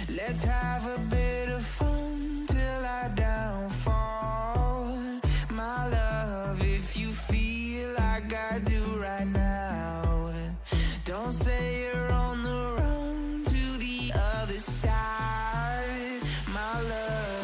Let's have a bit of fun till I downfall. My love, if you feel like I do right now, don't say you're on the run to the other side, my love.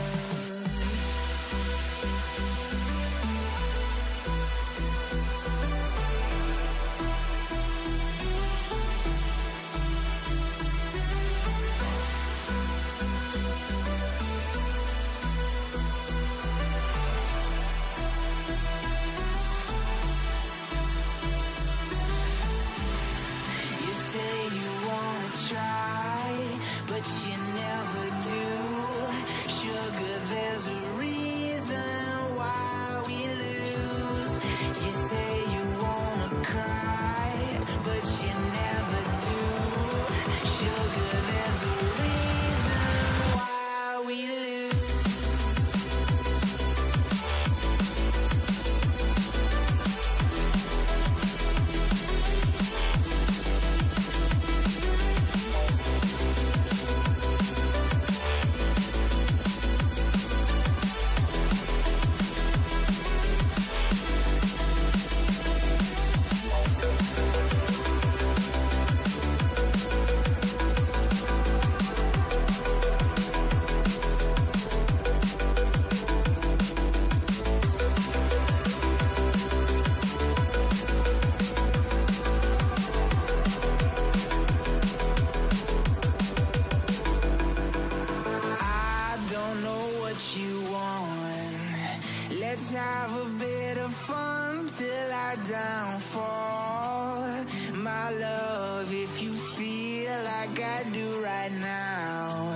Let's have a bit of fun till I downfall. My love, if you feel like I do right now,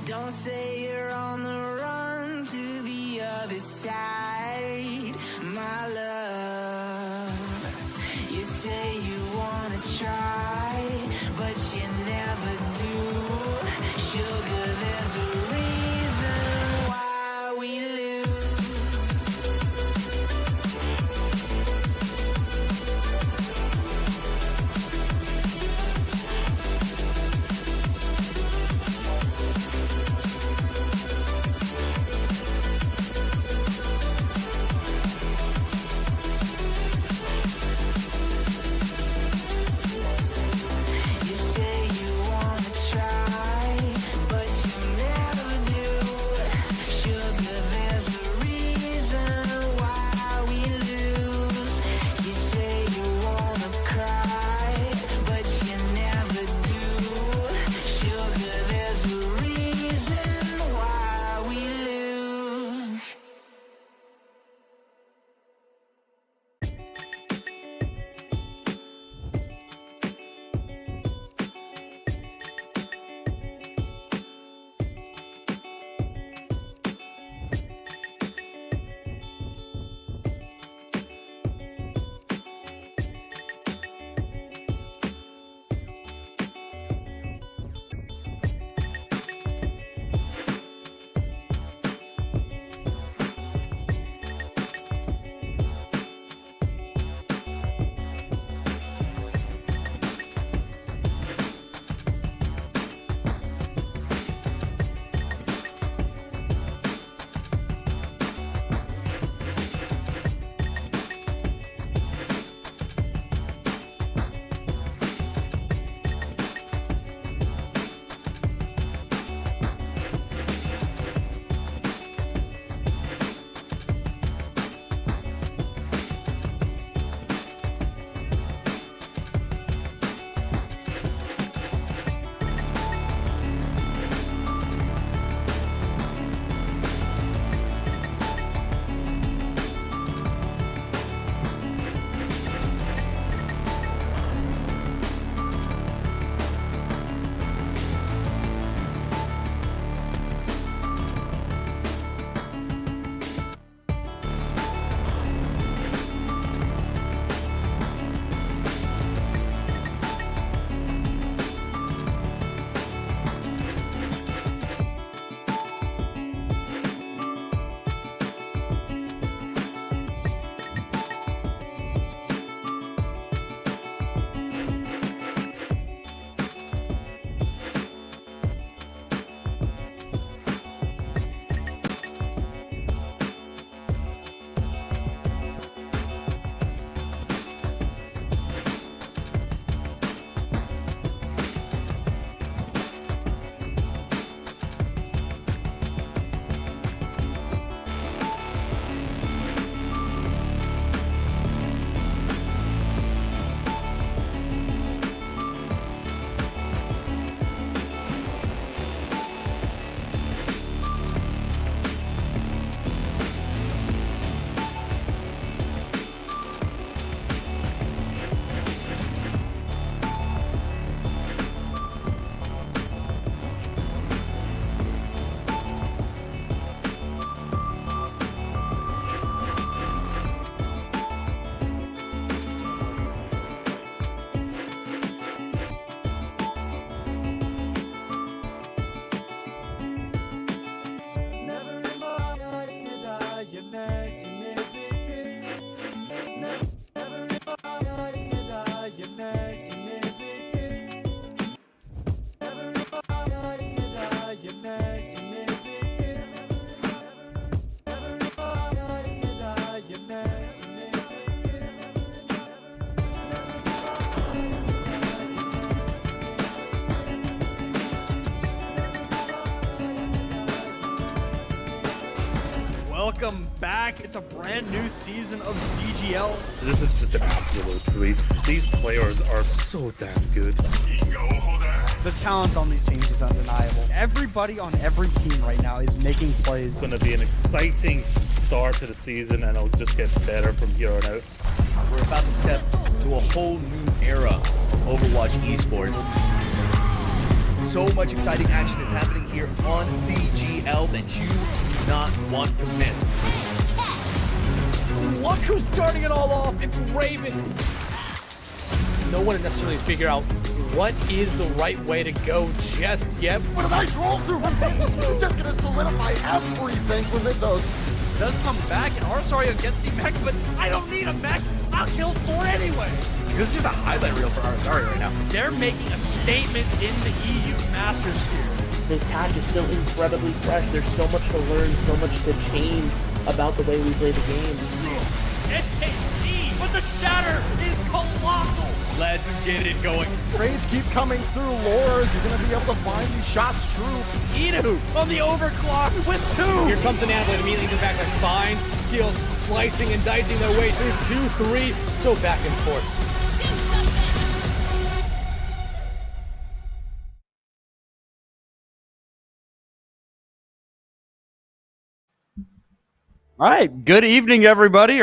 don't say you're on the run to the other side. My love, you say you wanna try, but you never do. Sugar, there's a reason why we lose. You say you wanna try, but you never do. Sugar, there's a reason why we lose. You say you wanna cry, but you never do. Sugar, there's a reason why we lose. Welcome back. It's a brand new season of CGL. This is just an absolute treat. These players are so damn good. 銀河を放だ the talent on these teams is undeniable. Everybody on every team right now is making plays. It's going to be an exciting start to the season, and it'll just get better from here on out. We're about to step to a whole new era of Overwatch esports. So much exciting action is happening here on CGL that you do not want to miss. Look who's starting it all off. It's Raven. No one necessarily figure out what is the right way to go just yet. What a nice roll through from me. Just gonna solidify everything within those. Does come back, and Arsario gets the mech, but I don't need a mech. I'll kill Thor anyway. This is just a highlight reel for Arsario right now. They're making a statement in the EU Masters here. This patch is still incredibly fresh. There's so much to learn, so much to change about the way we play the game. NKT, but the shatter is colossal. Let's get it going. Trades keep coming through. Lores, you're gonna be able to find these shots true. Idu on the overclock with 2. Here comes an Adelaide immediately to back. Fine skills, slicing and dicing their way through 2-3. So back and forth. All right, good evening, everybody.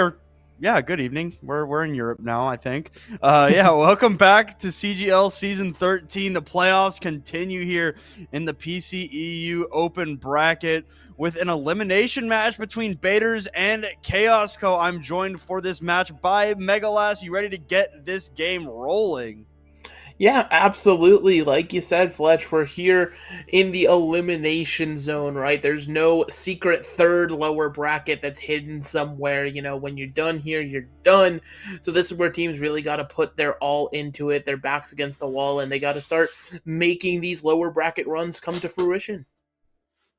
Good evening. We're in Europe now, I think. Welcome back to CGL Season 13. The playoffs continue here in the PCEU Open Bracket with an elimination match between Baiters and ChaosCo. I'm joined for this match by Megalas. You ready to get this game rolling? Yeah, absolutely. Like you said, Fletch, we're here in the elimination zone, right? There's no secret third lower bracket that's hidden somewhere. You know, when you're done here, you're done. So this is where teams really got to put their all into it, their backs against the wall, and they got to start making these lower bracket runs come to fruition.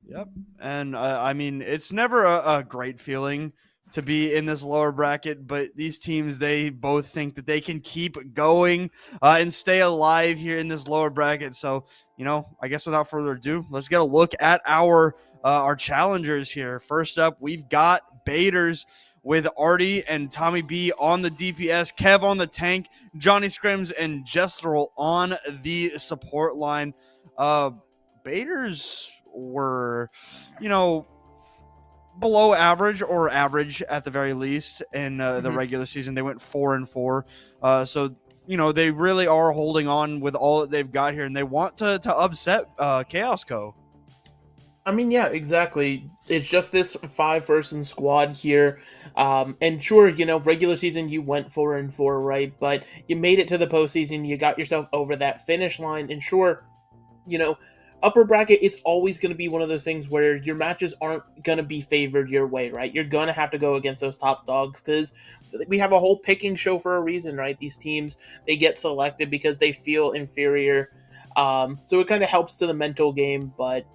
Yep. And I mean, it's never a great feeling to be in this lower bracket, but these teams, they both think that they can keep going and stay alive here in this lower bracket. So, you know, I guess without further ado, let's get a look at our challengers here. First up, we've got Baiters with Artie and Tommy B on the DPS, Kev on the tank, Johnny Scrims and Jesterol on the support line. Baiters were, you know, below average or average at the very least in the regular season. They went 4-4. So, you know, they really are holding on with all that they've got here, and they want to upset ChaosCo. I mean, yeah, exactly. It's just this 5-person squad here. And sure, you know, regular season you went 4-4, right? But you made it to the postseason. You got yourself over that finish line. And sure, you know, upper bracket, it's always going to be one of those things where your matches aren't going to be favored your way, right? You're going to have to go against those top dogs because we have a whole picking show for a reason, right? These teams, they get selected because they feel inferior. So it kind of helps to the mental game, but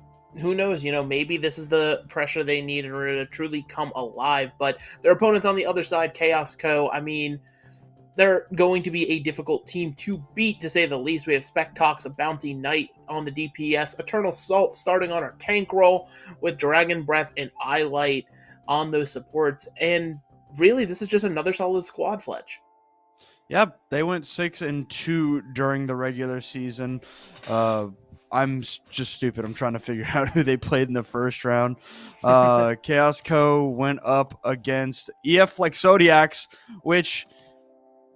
who knows, you know, maybe this is the pressure they need in order to truly come alive. But their opponents on the other side, ChaosCo, I mean, they're going to be a difficult team to beat, to say the least. We have Spectox, a Bounty Knight on the DPS, Eternal Salt starting on our tank role with Dragon Breath and Eyelight on those supports. And really, this is just another solid squad, Fletch. Yep, they went 6-2 during the regular season. I'm just stupid. I'm trying to figure out who they played in the first round. ChaosCo went up against EF Flexodiacs, which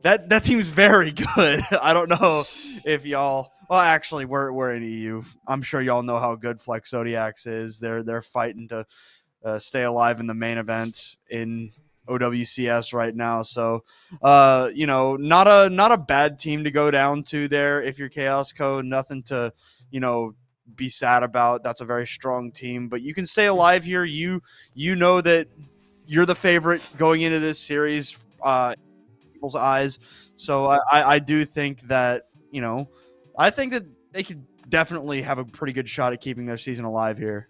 that team's very good. I don't know if y'all. Well, actually, we're in EU. I'm sure y'all know how good Flexodiacs is. They're fighting to stay alive in the main event in OWCS right now. So, you know, not a bad team to go down to there if you're ChaosCo. Nothing to, you know, be sad about. That's a very strong team. But you can stay alive here. You know that you're the favorite going into this series. People's eyes. So I do think that, you know, I think that they could definitely have a pretty good shot at keeping their season alive here.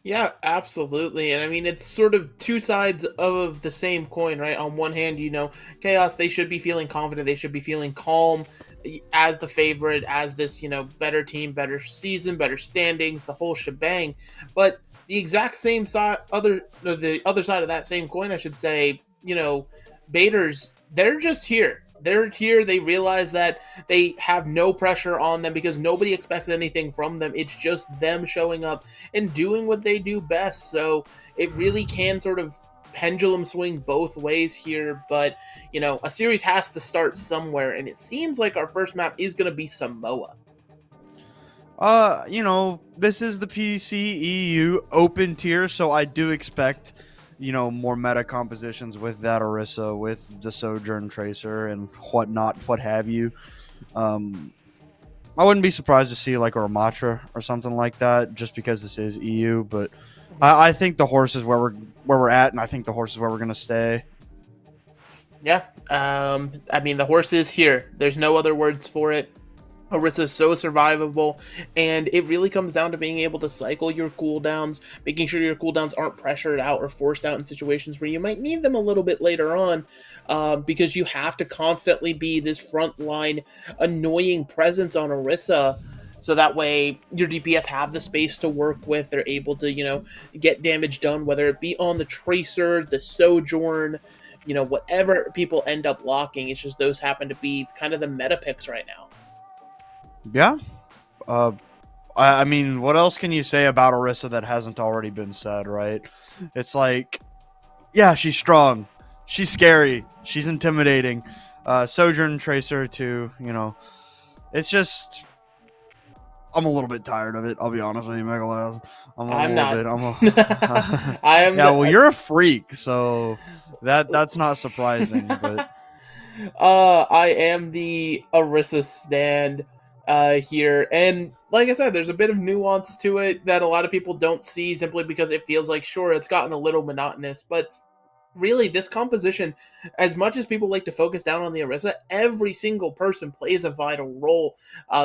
Yeah, absolutely. And I mean, it's sort of two sides of the same coin, right? On one hand, you know, Chaos, they should be feeling confident. They should be feeling calm as the favorite, as this, you know, better team, better season, better standings, the whole shebang. But the exact same side, the other side of that same coin, I should say, you know, Baiters, they're just here. They're here. They realize that they have no pressure on them because nobody expects anything from them. It's just them showing up and doing what they do best. So it really can sort of pendulum swing both ways here. But, you know, a series has to start somewhere. And it seems like our first map is going to be Samoa. You know, this is the PCEU open tier, so I do expect, you know, more meta compositions with that Orisa, with the Sojourn Tracer and whatnot, what have you. I wouldn't be surprised to see like a Ramatra or something like that, just because this is EU. But I think the horse is where we're at, and I think the horse is where we're gonna stay. Yeah. I mean, the horse is here. There's no other words for it. Orisa is so survivable, and it really comes down to being able to cycle your cooldowns, making sure your cooldowns aren't pressured out or forced out in situations where you might need them a little bit later on, because you have to constantly be this frontline annoying presence on Orisa, so that way your DPS have the space to work with. They're able to, you know, get damage done, whether it be on the Tracer, the Sojourn, you know, whatever people end up locking. It's just those happen to be kind of the meta picks right now. Yeah. I mean, what else can you say about Orisa that hasn't already been said, right? It's like, yeah, she's strong. She's scary. She's intimidating. Sojourn Tracer, too, you know. It's just... I'm a little bit tired of it, I'll be honest with you, Megalaz. I'm not. I am. Yeah, well, you're a freak, so that's not surprising, but... I am the Orisa stand here, and like I said, there's a bit of nuance to it that a lot of people don't see simply because it feels like, sure, it's gotten a little monotonous, but really, this composition, as much as people like to focus down on the Orisa, every single person plays a vital role.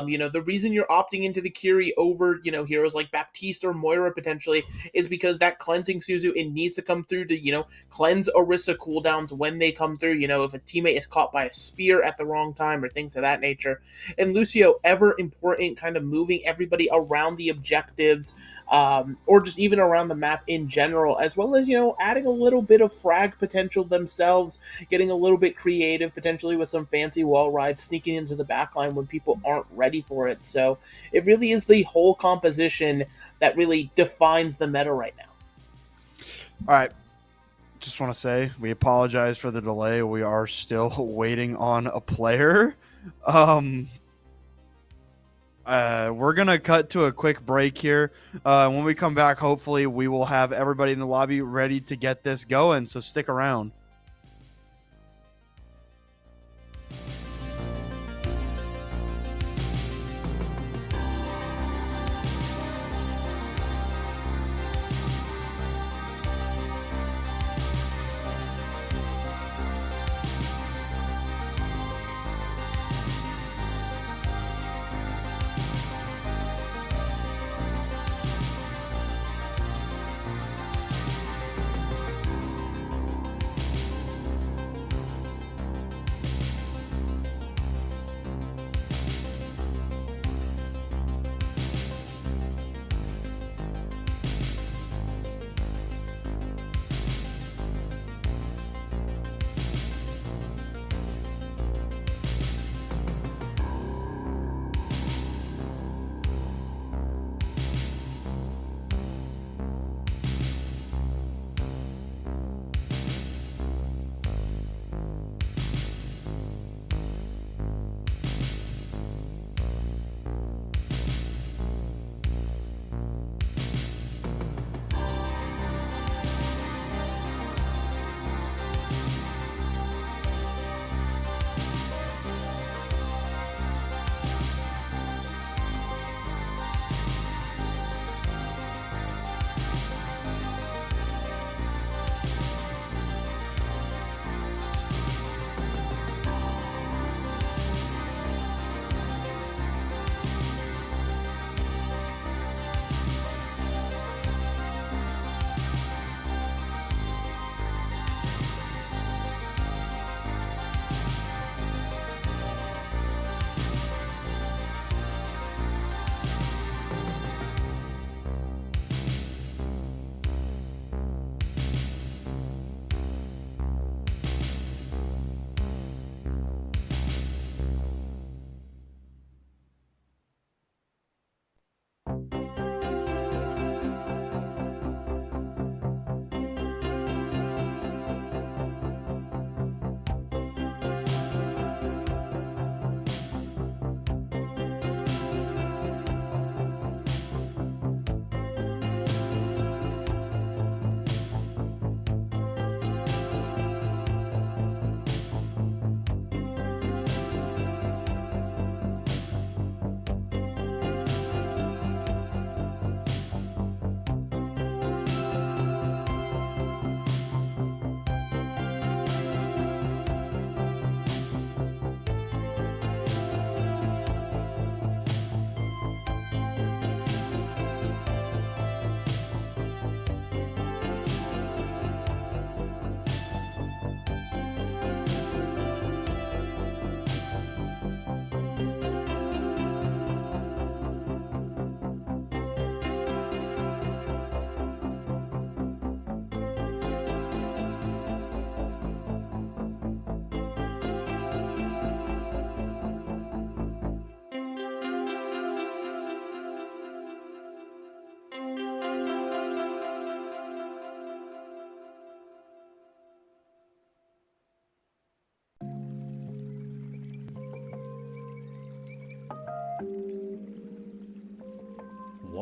You know, the reason you're opting into the Kiri over, you know, heroes like Baptiste or Moira potentially is because that cleansing Suzu, it needs to come through to, you know, cleanse Orisa cooldowns when they come through, you know, if a teammate is caught by a spear at the wrong time or things of that nature. And Lucio, ever important, kind of moving everybody around the objectives, or just even around the map in general, as well as, you know, adding a little bit of frag potential themselves, getting a little bit creative potentially with some fancy wall rides, sneaking into the backline when people aren't ready for it. So it really is the whole composition that really defines the meta right now. All right. Just want to say we apologize for the delay. We are still waiting on a player. We're going to cut to a quick break here. When we come back, hopefully we will have everybody in the lobby ready to get this going, so stick around.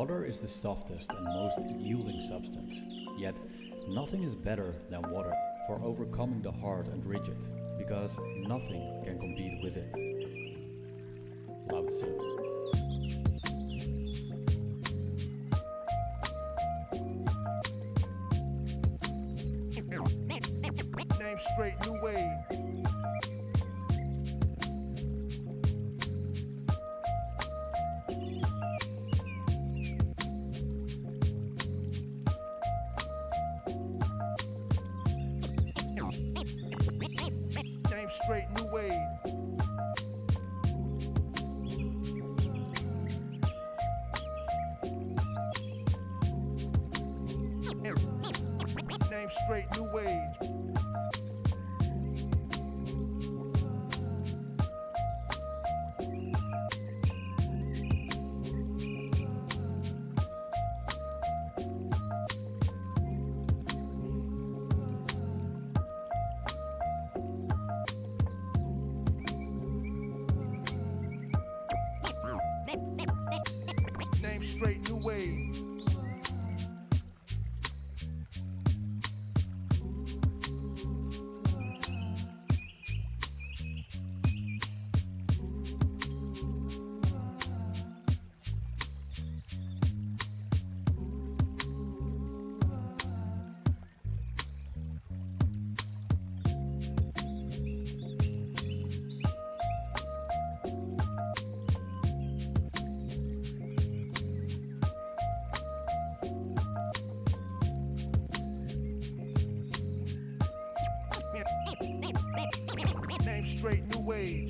Water is the softest and most yielding substance, yet nothing is better than water for overcoming the hard and rigid, because nothing can compete with it. Lao Tzu. Name straight, new wave. Name straight, new wave. Name straight, new wave. Name straight, new wave. Name straight, new wave.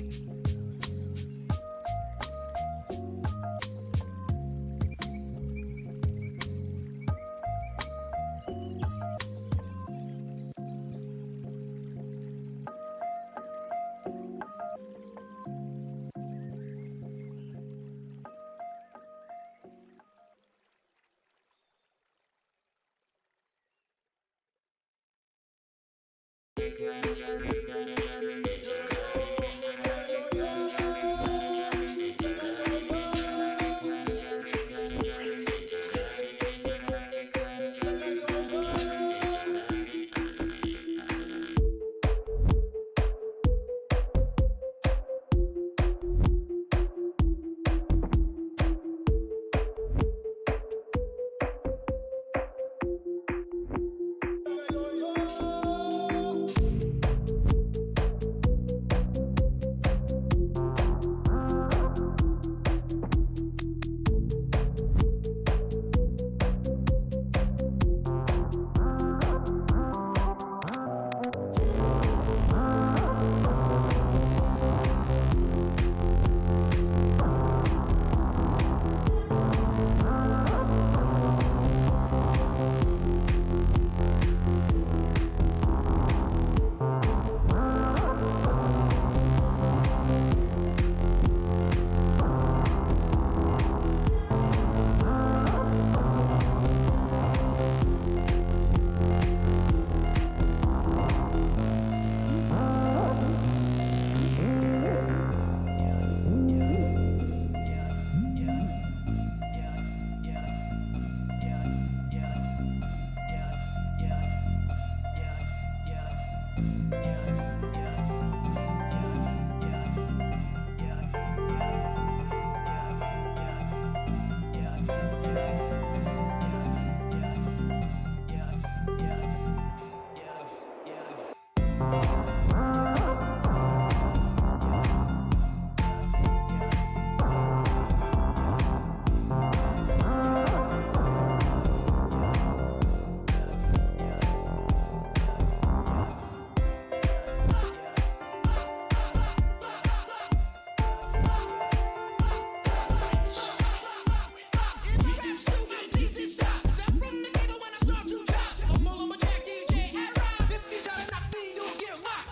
Step from the table when I start to drop. I'm all on my jack, DJ, and rap. If you try to knock me, you'll get rocked.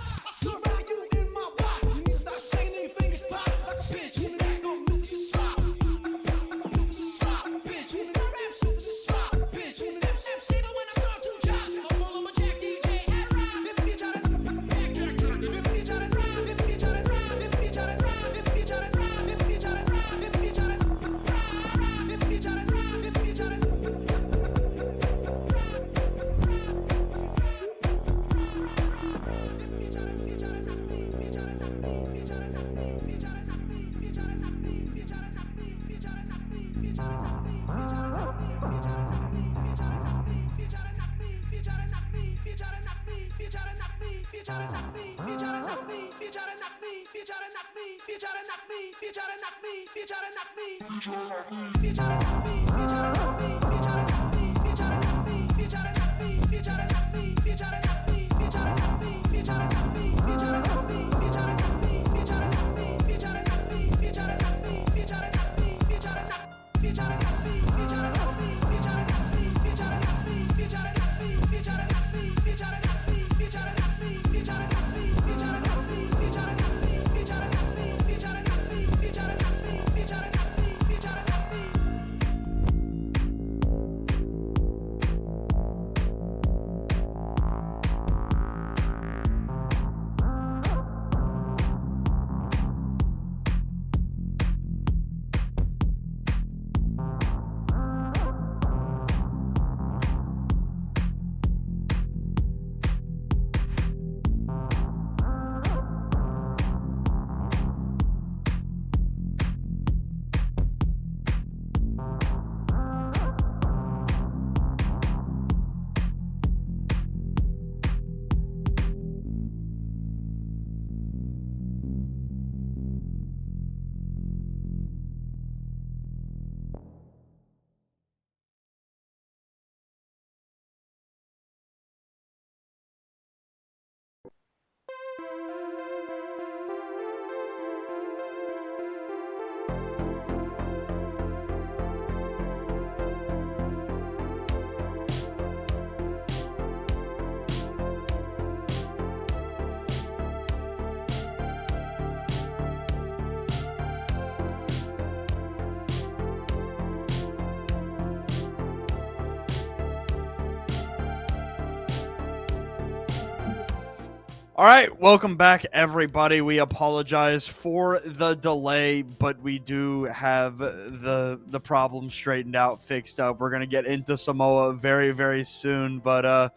All right, welcome back, everybody. We apologize for the delay, but we do have the problem straightened out, fixed up. We're gonna get into Samoa very, very soon, but I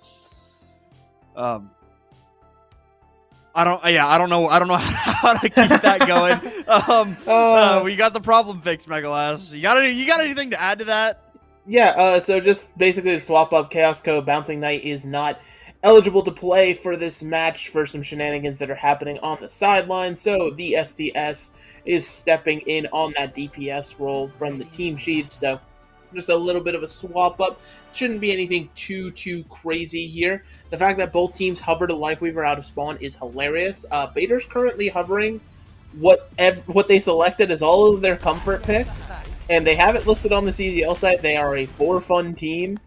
don't know how to keep that going. We got the problem fixed, Megalas. You got anything to add to that? Yeah, so just basically to swap up, ChaosCo Bouncing Knight is not eligible to play for this match for some shenanigans that are happening on the sideline, so the STS is stepping in on that DPS role from the team sheet, so just a little bit of a swap up. Shouldn't be anything too crazy here. The fact that both teams hovered a Lifeweaver out of spawn is hilarious. Bader's currently hovering what they selected as all of their comfort picks, and they have it listed on the CGL site. They are a for-fun team.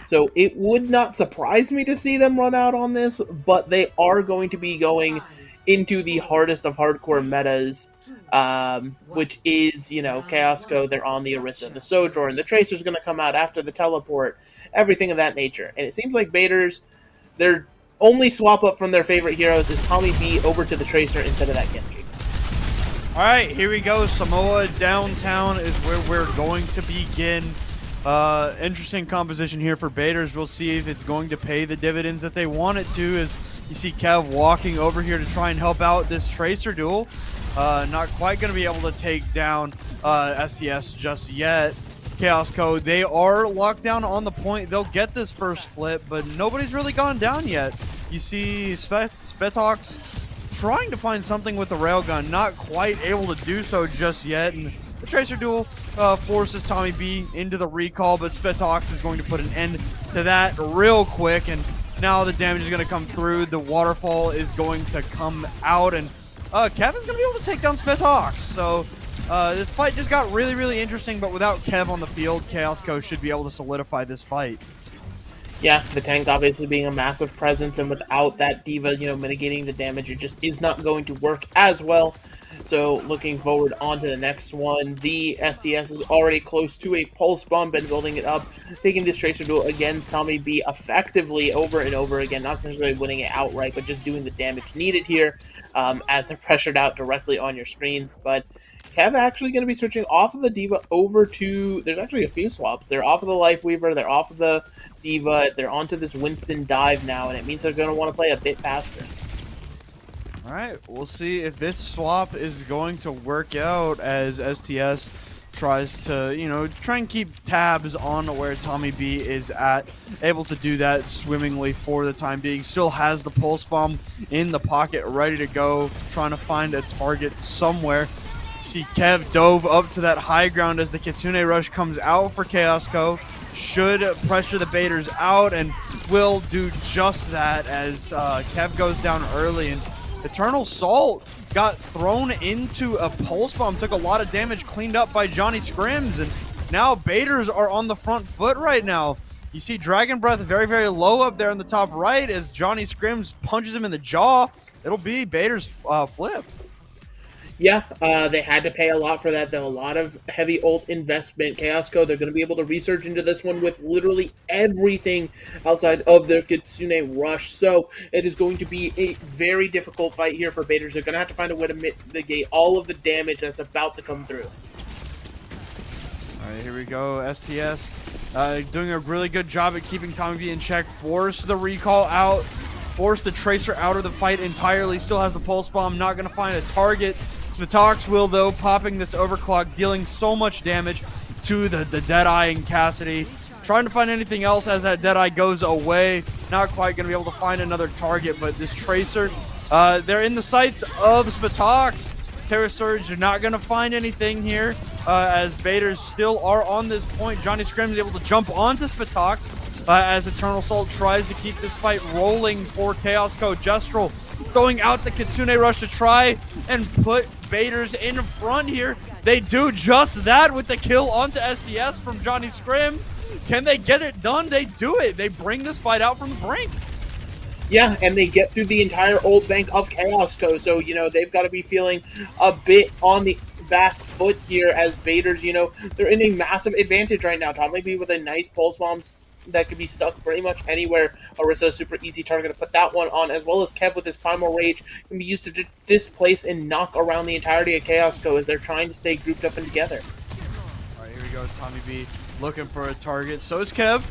So it would not surprise me to see them run out on this, but they are going to be going into the hardest of hardcore metas, which is, ChaosCo. They're on the Orisa, the Sojourn, the Tracer's going to come out after the teleport, everything of that nature. And it seems like Baiters, their only swap up from their favorite heroes is Tommy B over to the Tracer instead of that Genji. All right, here we go. Samoa downtown is where we're going to begin. Interesting composition here for Baiters. We'll see if it's going to pay the dividends that they want it to, as you see Kev walking over here to try and help out this Tracer duel. Not quite going to be able to take down STS just yet. ChaosCo, they are locked down on the point. They'll get this first flip, but nobody's really gone down yet. You see Spetox trying to find something with the railgun, not quite able to do so just yet. And the Tracer duel forces Tommy B into the recall, but Spetox is going to put an end to that real quick, and now the damage is going to come through. The waterfall is going to come out, and Kev is going to be able to take down Spetox. So this fight just got really, really interesting, but without Kev on the field, ChaosCo should be able to solidify this fight. Yeah, the tank obviously being a massive presence, and without that D.Va, mitigating the damage, it just is not going to work as well. So looking forward on to the next one. The STS is already close to a pulse bomb, been building it up, taking this Tracer duel against Tommy B effectively over and over again, not necessarily winning it outright, but just doing the damage needed here as they're pressured out directly on your screens. But Kev actually going to be switching off of the D.Va over to, there's actually a few swaps. They're off of the Lifeweaver, they're off of the D.Va, they're onto this Winston dive now, and it means they're going to want to play a bit faster. All right, we'll see if this swap is going to work out, as STS tries to, you know, try and keep tabs on where Tommy B is at. Able to do that swimmingly for the time being. Still has the pulse bomb in the pocket, ready to go, trying to find a target somewhere. See Kev dove up to that high ground as the Kitsune Rush comes out for ChaosCo. Should pressure the baiters out and will do just that as Kev goes down early, and Eternal Salt got thrown into a pulse bomb, took a lot of damage, cleaned up by Johnny Scrims, and now baiters are on the front foot right now. You see Dragon Breath very, very low up there in the top right as Johnny Scrims punches him in the jaw. It'll be baiters flip. Yeah, they had to pay a lot for that, though. A lot of heavy ult investment. ChaosCo, they're going to be able to research into this one with literally everything outside of their Kitsune Rush. So it is going to be a very difficult fight here for baiters. They're going to have to find a way to mitigate all of the damage that's about to come through. All right, here we go. STS doing a really good job at keeping Tommy B in check. Force the recall out. Force the Tracer out of the fight entirely. Still has the pulse bomb. Not going to find a target. Smatox will, though, popping this overclock, dealing so much damage to the Deadeye and Cassidy. Trying to find anything else as that Deadeye goes away. Not quite going to be able to find another target, but this Tracer, they're in the sights of Smatox. Terra Surge not going to find anything here as baiters still are on this point. Johnny Scrim is able to jump onto Smatox as Eternal Salt tries to keep this fight rolling for ChaosCo. Jestral throwing out the Kitsune Rush to try and put baiters in front here. They do just that with the kill onto STS from Johnny Scrims. Can they get it done? They do it. They bring this fight out from the brink. Yeah, and they get through the entire old bank of ChaosCo, so, you know, they've got to be feeling a bit on the back foot here as baiters, you know, they're in a massive advantage right now. Tommy B with a nice pulse bomb that could be stuck pretty much anywhere. Orisa, super easy target to put that one on, as well as Kev with his Primal Rage can be used to just displace and knock around the entirety of ChaosCo as they're trying to stay grouped up and together. All right, here we go. Tommy B looking for a target. So is Kev,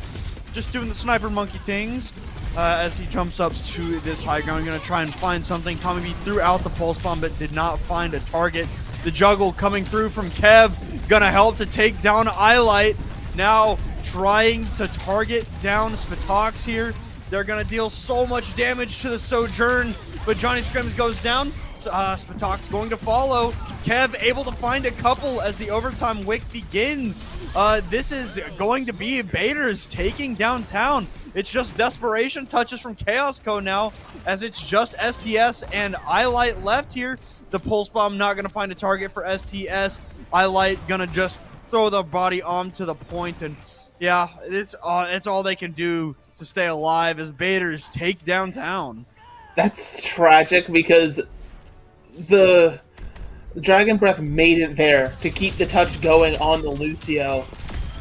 just doing the sniper monkey things as he jumps up to this high ground. Going to try and find something. Tommy B threw out the pulse bomb but did not find a target. The juggle coming through from Kev, gonna help to take down Eyelight. Now trying to target down Smatox here. They're gonna deal so much damage to the Sojourn, but Johnny Scrims goes down. Smatox going to follow. Kev able to find a couple as the overtime wick begins. This is going to be baiters taking downtown. It's just desperation touches from ChaosCo now, as it's just STS and Eyelight left here. The pulse bomb not going to find a target for STS. Eyelight going to just throw the body onto the point, and yeah, it's all they can do to stay alive as baiters take downtown. That's tragic because the Dragon Breath made it there to keep the touch going on the Lucio,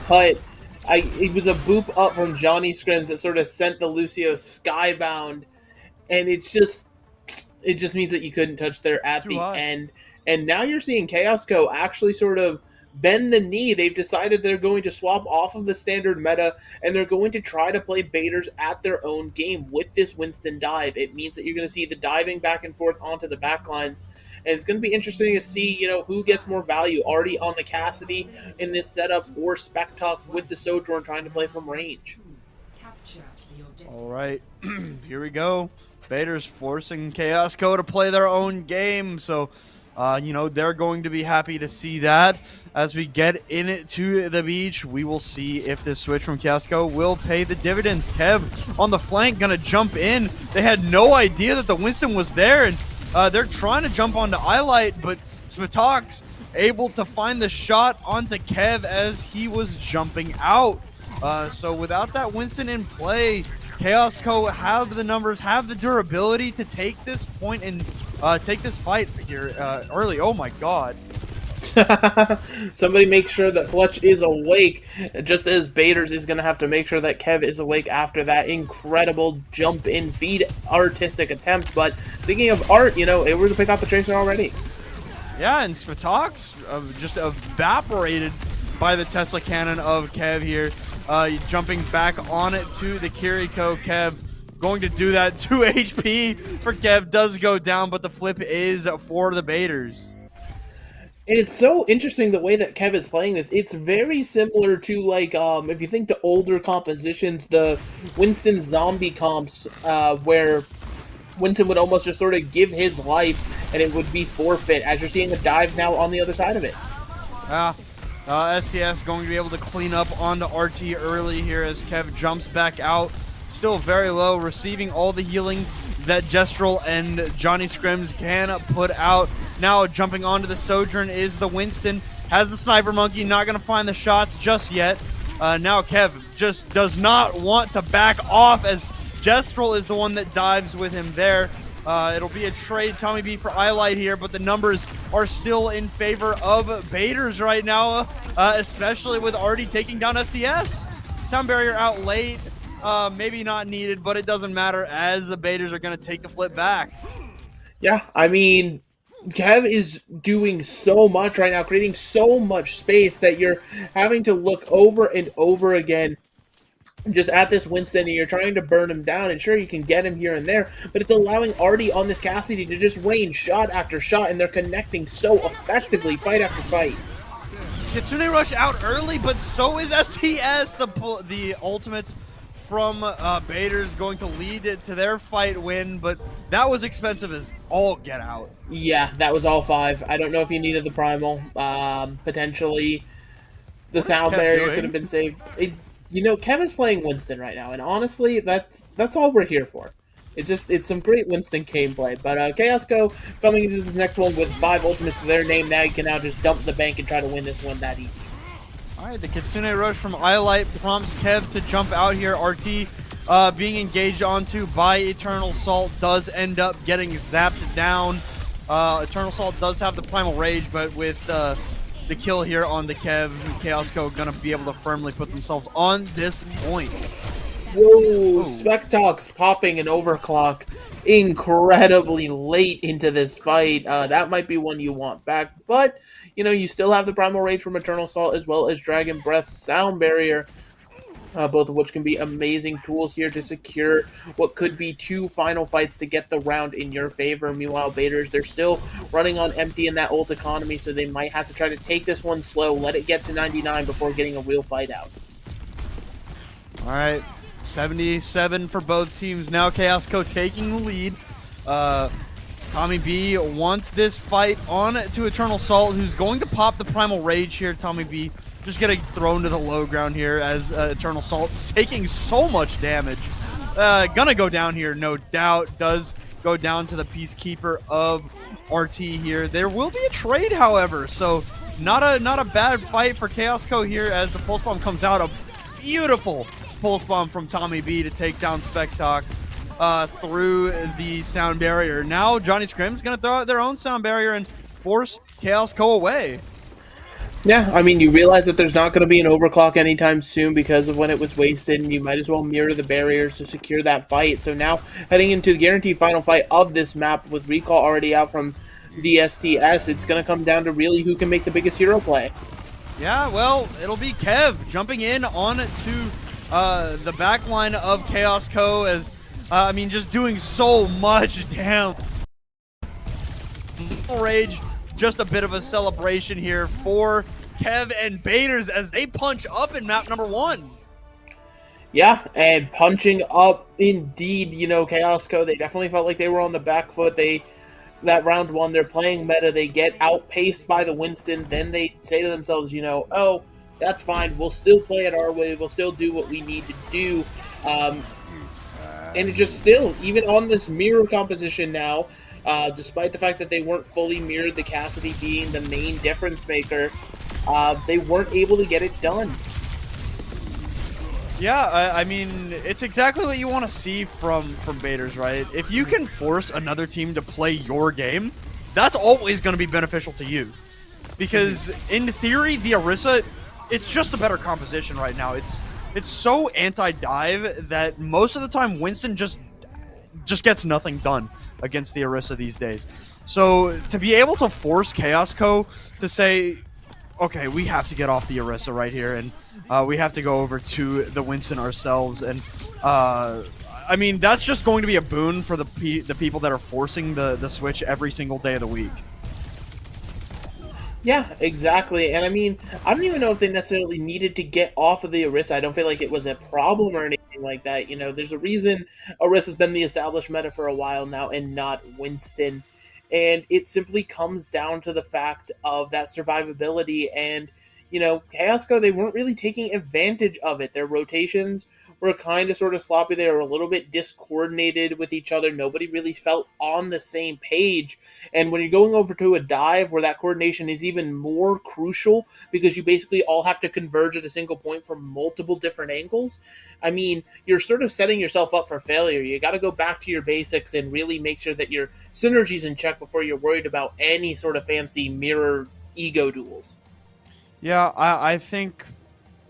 but it was a boop up from Johnny Scrims that sort of sent the Lucio skybound, and it just means that you couldn't touch there at the end. And now you're seeing ChaosCo actually sort of bend the knee. They've decided they're going to swap off of the standard meta, and they're going to try to play baiters at their own game with this Winston dive. It means that you're going to see the diving back and forth onto the backlines, and it's going to be interesting to see, you know, who gets more value, already on the Cassidy in this setup, or Spectox with the Sojourn trying to play from range. All right, here we go. Baiters forcing ChaosCo to play their own game, so you know, they're going to be happy to see that. As we get into the beach, we will see if this switch from ChaosCo will pay the dividends. Kev on the flank gonna jump in. They had no idea that the Winston was there, and they're trying to jump onto Eyelight, but Smatox able to find the shot onto Kev as he was jumping out. So without that Winston in play, ChaosCo have the numbers, have the durability to take this point and take this fight here early. Oh my god. Somebody make sure that Fletch is awake, just as Baiters is going to have to make sure that Kev is awake after that incredible jump in feed artistic attempt. But thinking of art, you know, it were to pick out the Tracer already. Yeah, and Spatox just evaporated by the Tesla cannon of Kev here. Jumping back on it to the Kiriko. Kev going to do that. 2 HP for Kev does go down, but the flip is for the Baiters. And it's so interesting the way that Kev is playing this. It's very similar to like if you think to older compositions, the Winston zombie comps, where Winston would almost just sort of give his life and it would be forfeit, as you're seeing a dive now on the other side of it. STS going to be able to clean up onto RT early here as Kev jumps back out. Still very low, receiving all the healing that Jestrel and Johnny Scrims can put out. Now jumping onto the Sojourn is the Winston. Has the Sniper Monkey, not going to find the shots just yet. Now Kev just does not want to back off as Jestrel is the one that dives with him there. It'll be a trade, Tommy B for Eyelight here, but the numbers are still in favor of Baiters right now, especially with already taking down STS. Sound barrier out late. Maybe not needed, but it doesn't matter as the Baiters are going to take the flip back. Yeah, I mean, Kev is doing so much right now, creating so much space that you're having to look over and over again just at this Winston, and you're trying to burn him down, and sure, you can get him here and there, but it's allowing Artie on this Cassidy to just rain shot after shot, and they're connecting so effectively, fight after fight. Kitsune Rush out early, but so is STS. The ultimates from Baiters going to lead it to their fight win, but that was expensive as all get out. Yeah, that was all 5. I don't know if you needed the Primal. Potentially, the sound barrier could have been saved. You know, Kev is playing Winston right now, and honestly, that's all we're here for. It's some great Winston gameplay. But ChaosCo coming into this next one with 5 ultimates to their name. Now you can now just dump the bank and try to win this one that easy. All right, the Kitsune Rush from Eyelight prompts Kev to jump out here. RT being engaged onto by Eternal Salt does end up getting zapped down. Eternal Salt does have the Primal Rage, but with the kill here on the Kev, ChaosCo gonna be able to firmly put themselves on this point. Whoa, Spectox popping an overclock incredibly late into this fight. That might be one you want back, but you know, you still have the Primal Rage from Eternal Salt as well as Dragon Breath Sound Barrier, both of which can be amazing tools here to secure what could be 2 final fights to get the round in your favor. Meanwhile, Baiters, they're still running on empty in that ult economy, so they might have to try to take this one slow, let it get to 99 before getting a real fight out. All right, 77 for both teams. Now ChaosCo taking the lead. Tommy B wants this fight on to Eternal Salt, who's going to pop the Primal Rage here. Tommy B just getting thrown to the low ground here as Eternal Salt is taking so much damage. Gonna go down here, no doubt. Does go down to the Peacekeeper of RT here. There will be a trade, however, so not a bad fight for ChaosCo here as the Pulse Bomb comes out. A beautiful Pulse Bomb from Tommy B to take down Spectox through the sound barrier. Now Johnny Scrim's gonna throw out their own sound barrier and force ChaosCo away. Yeah, I mean, you realize that there's not going to be an overclock anytime soon because of when it was wasted, and you might as well mirror the barriers to secure that fight. So now, heading into the guaranteed final fight of this map with Recall already out from the STS, it's going to come down to really who can make the biggest hero play. Yeah, well, it'll be Kev jumping in on to the back line of ChaosCo as, I mean, just doing so much damn. Rage. Just a bit of a celebration here for Kev and Baiters as they punch up in map number 1. Yeah, and punching up indeed. You know, ChaosCo, they definitely felt like they were on the back foot. That round 1, they're playing meta. They get outpaced by the Winston. Then they say to themselves, you know, oh, that's fine. We'll still play it our way. We'll still do what we need to do. And it just still, even on this mirror composition now, despite the fact that they weren't fully mirrored, the Cassidy being the main difference maker, they weren't able to get it done. Yeah, I mean, it's exactly what you want to see from Baiters, right? If you can force another team to play your game, that's always going to be beneficial to you. Because in theory, the Orisa, it's just a better composition right now. It's so anti-dive that most of the time Winston just gets nothing done against the Orisa these days. So to be able to force ChaosCo to say, okay, we have to get off the Orisa right here, and we have to go over to the Winston ourselves, and I mean, that's just going to be a boon for the people that are forcing the switch every single day of the week. Yeah, exactly. And I mean, I don't even know if they necessarily needed to get off of the Orisa. I don't feel like it was a problem or anything like that. You know, there's a reason Orisa's been the established meta for a while now and not Winston. And it simply comes down to the fact of that survivability. And, ChaosCo, they weren't really taking advantage of it. Their rotations were kind of sort of sloppy. They were a little bit discoordinated with each other. Nobody really felt on the same page. And when you're going over to a dive where that coordination is even more crucial because you basically all have to converge at a single point from multiple different angles, I mean, you're sort of setting yourself up for failure. You got to go back to your basics and really make sure that your synergy's in check before you're worried about any sort of fancy mirror ego duels. Yeah, I think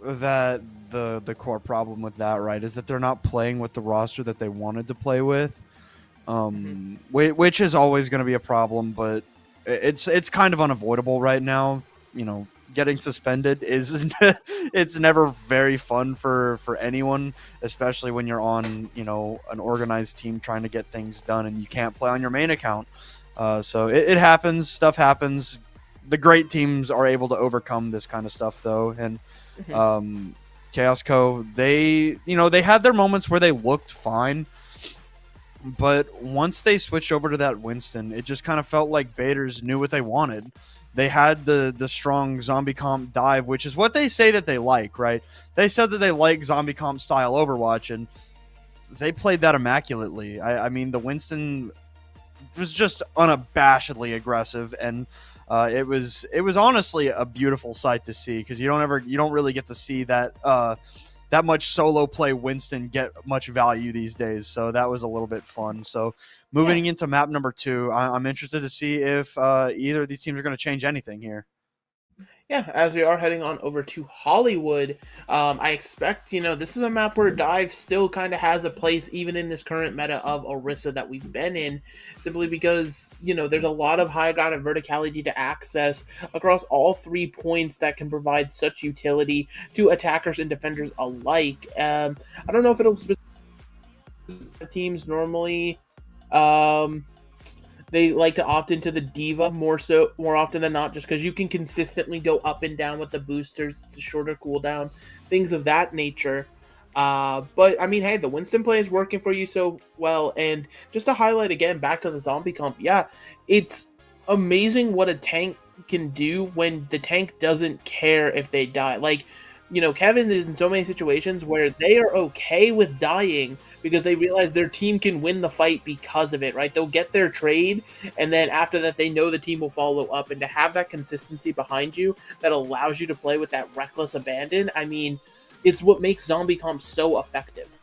that the core problem with that, right, is that they're not playing with the roster that they wanted to play with, which is always going to be a problem, but it's kind of unavoidable right now. Getting suspended is it's never very fun for anyone, especially when you're on an organized team trying to get things done and you can't play on your main account. So it happens, stuff happens. The great teams are able to overcome this kind of stuff, though, and ChaosCo, they had their moments where they looked fine, but once they switched over to that Winston, it just kind of felt like Baiters knew what they wanted. They had the strong zombie comp dive, which is what they say that they like, right? They said that they like zombie comp style Overwatch, and they played that immaculately. I mean, the Winston was just unabashedly aggressive, and it was honestly a beautiful sight to see, because you don't really get to see that that much solo play Winston get much value these days. So that was a little bit fun. So moving into map number 2, I'm interested to see if either of these teams are going to change anything here. Yeah, as we are heading on over to Hollywood, I expect, this is a map where Dive still kind of has a place even in this current meta of Orisa that we've been in, simply because, there's a lot of high ground and verticality to access across all 3 points that can provide such utility to attackers and defenders alike. I don't know if it'll specifically teams normally. They like to opt into the Diva more often than not, just because you can consistently go up and down with the boosters, the shorter cooldown, things of that nature. But I mean, hey, the Winston play is working for you so well. And just to highlight again, back to the zombie comp, yeah, it's amazing what a tank can do when the tank doesn't care if they die. Like, Kevin is in so many situations where they are okay with dying because they realize their team can win the fight because of it, right? They'll get their trade, and then after that, they know the team will follow up. And to have that consistency behind you that allows you to play with that reckless abandon, I mean, it's what makes zombie comp so effective.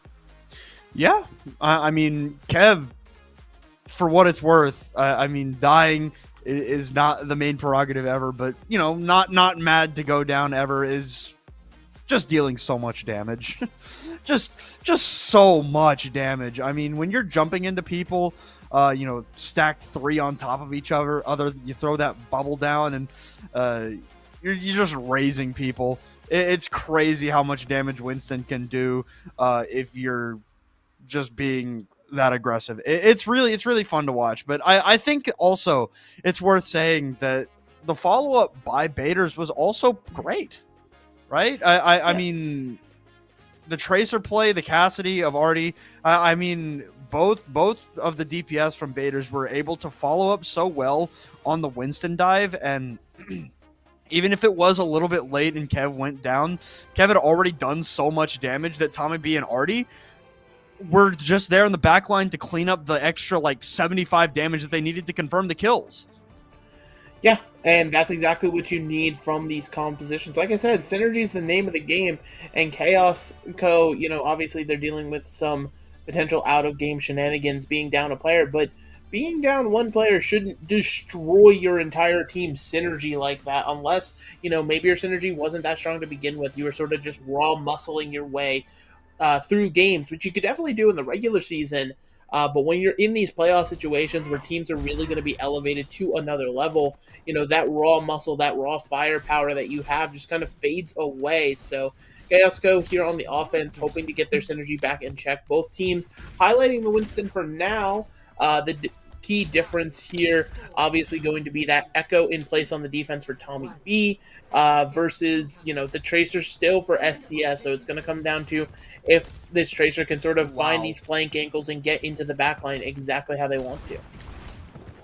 Yeah, I mean, Kev, for what it's worth, I mean, dying is not the main prerogative ever, but not mad to go down ever is just dealing so much damage. just so much damage. I mean, when you're jumping into people, stacked 3 on top of each other, you throw that bubble down, and you're just raising people. It's crazy how much damage Winston can do if you're just being that aggressive. It's really fun to watch. But I think also it's worth saying that the follow-up by Baiters was also great. Right? I mean, the Tracer play, the Cassidy of Artie, I mean, both of the DPS from Baiters were able to follow up so well on the Winston dive, and even if it was a little bit late and Kev went down, Kev had already done so much damage that Tommy B and Artie were just there in the back line to clean up the extra, 75 damage that they needed to confirm the kills. Yeah, and that's exactly what you need from these compositions. Like I said, synergy is the name of the game, and ChaosCo, obviously they're dealing with some potential out-of-game shenanigans being down a player, but being down one player shouldn't destroy your entire team's synergy like that, unless, maybe your synergy wasn't that strong to begin with. You were sort of just raw muscling your way through games, which you could definitely do in the regular season. But when you're in these playoff situations where teams are really going to be elevated to another level, that raw muscle, that raw firepower that you have just kind of fades away. So ChaosCo here on the offense, hoping to get their synergy back in check. Both teams highlighting the Winston for now. The key difference here, obviously going to be that Echo in place on the defense for Tommy B, versus, you know, the Tracer still for STS. So it's going to come down to if this Tracer can sort of find these flank angles and get into the backline exactly how they want to.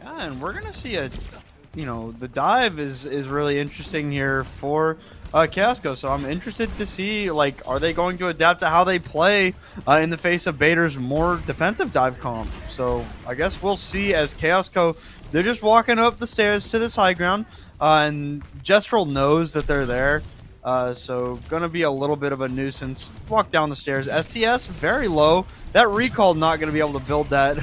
Yeah, and we're gonna see the dive is really interesting here for ChaosCo. So I'm interested to see, like, are they going to adapt to how they play in the face of Bader's more defensive dive comp? So I guess we'll see as ChaosCo, they're just walking up the stairs to this high ground, and Jestrel knows that they're there. So gonna be a little bit of a nuisance. Walk down the stairs. STS very low. That recall not gonna be able to build that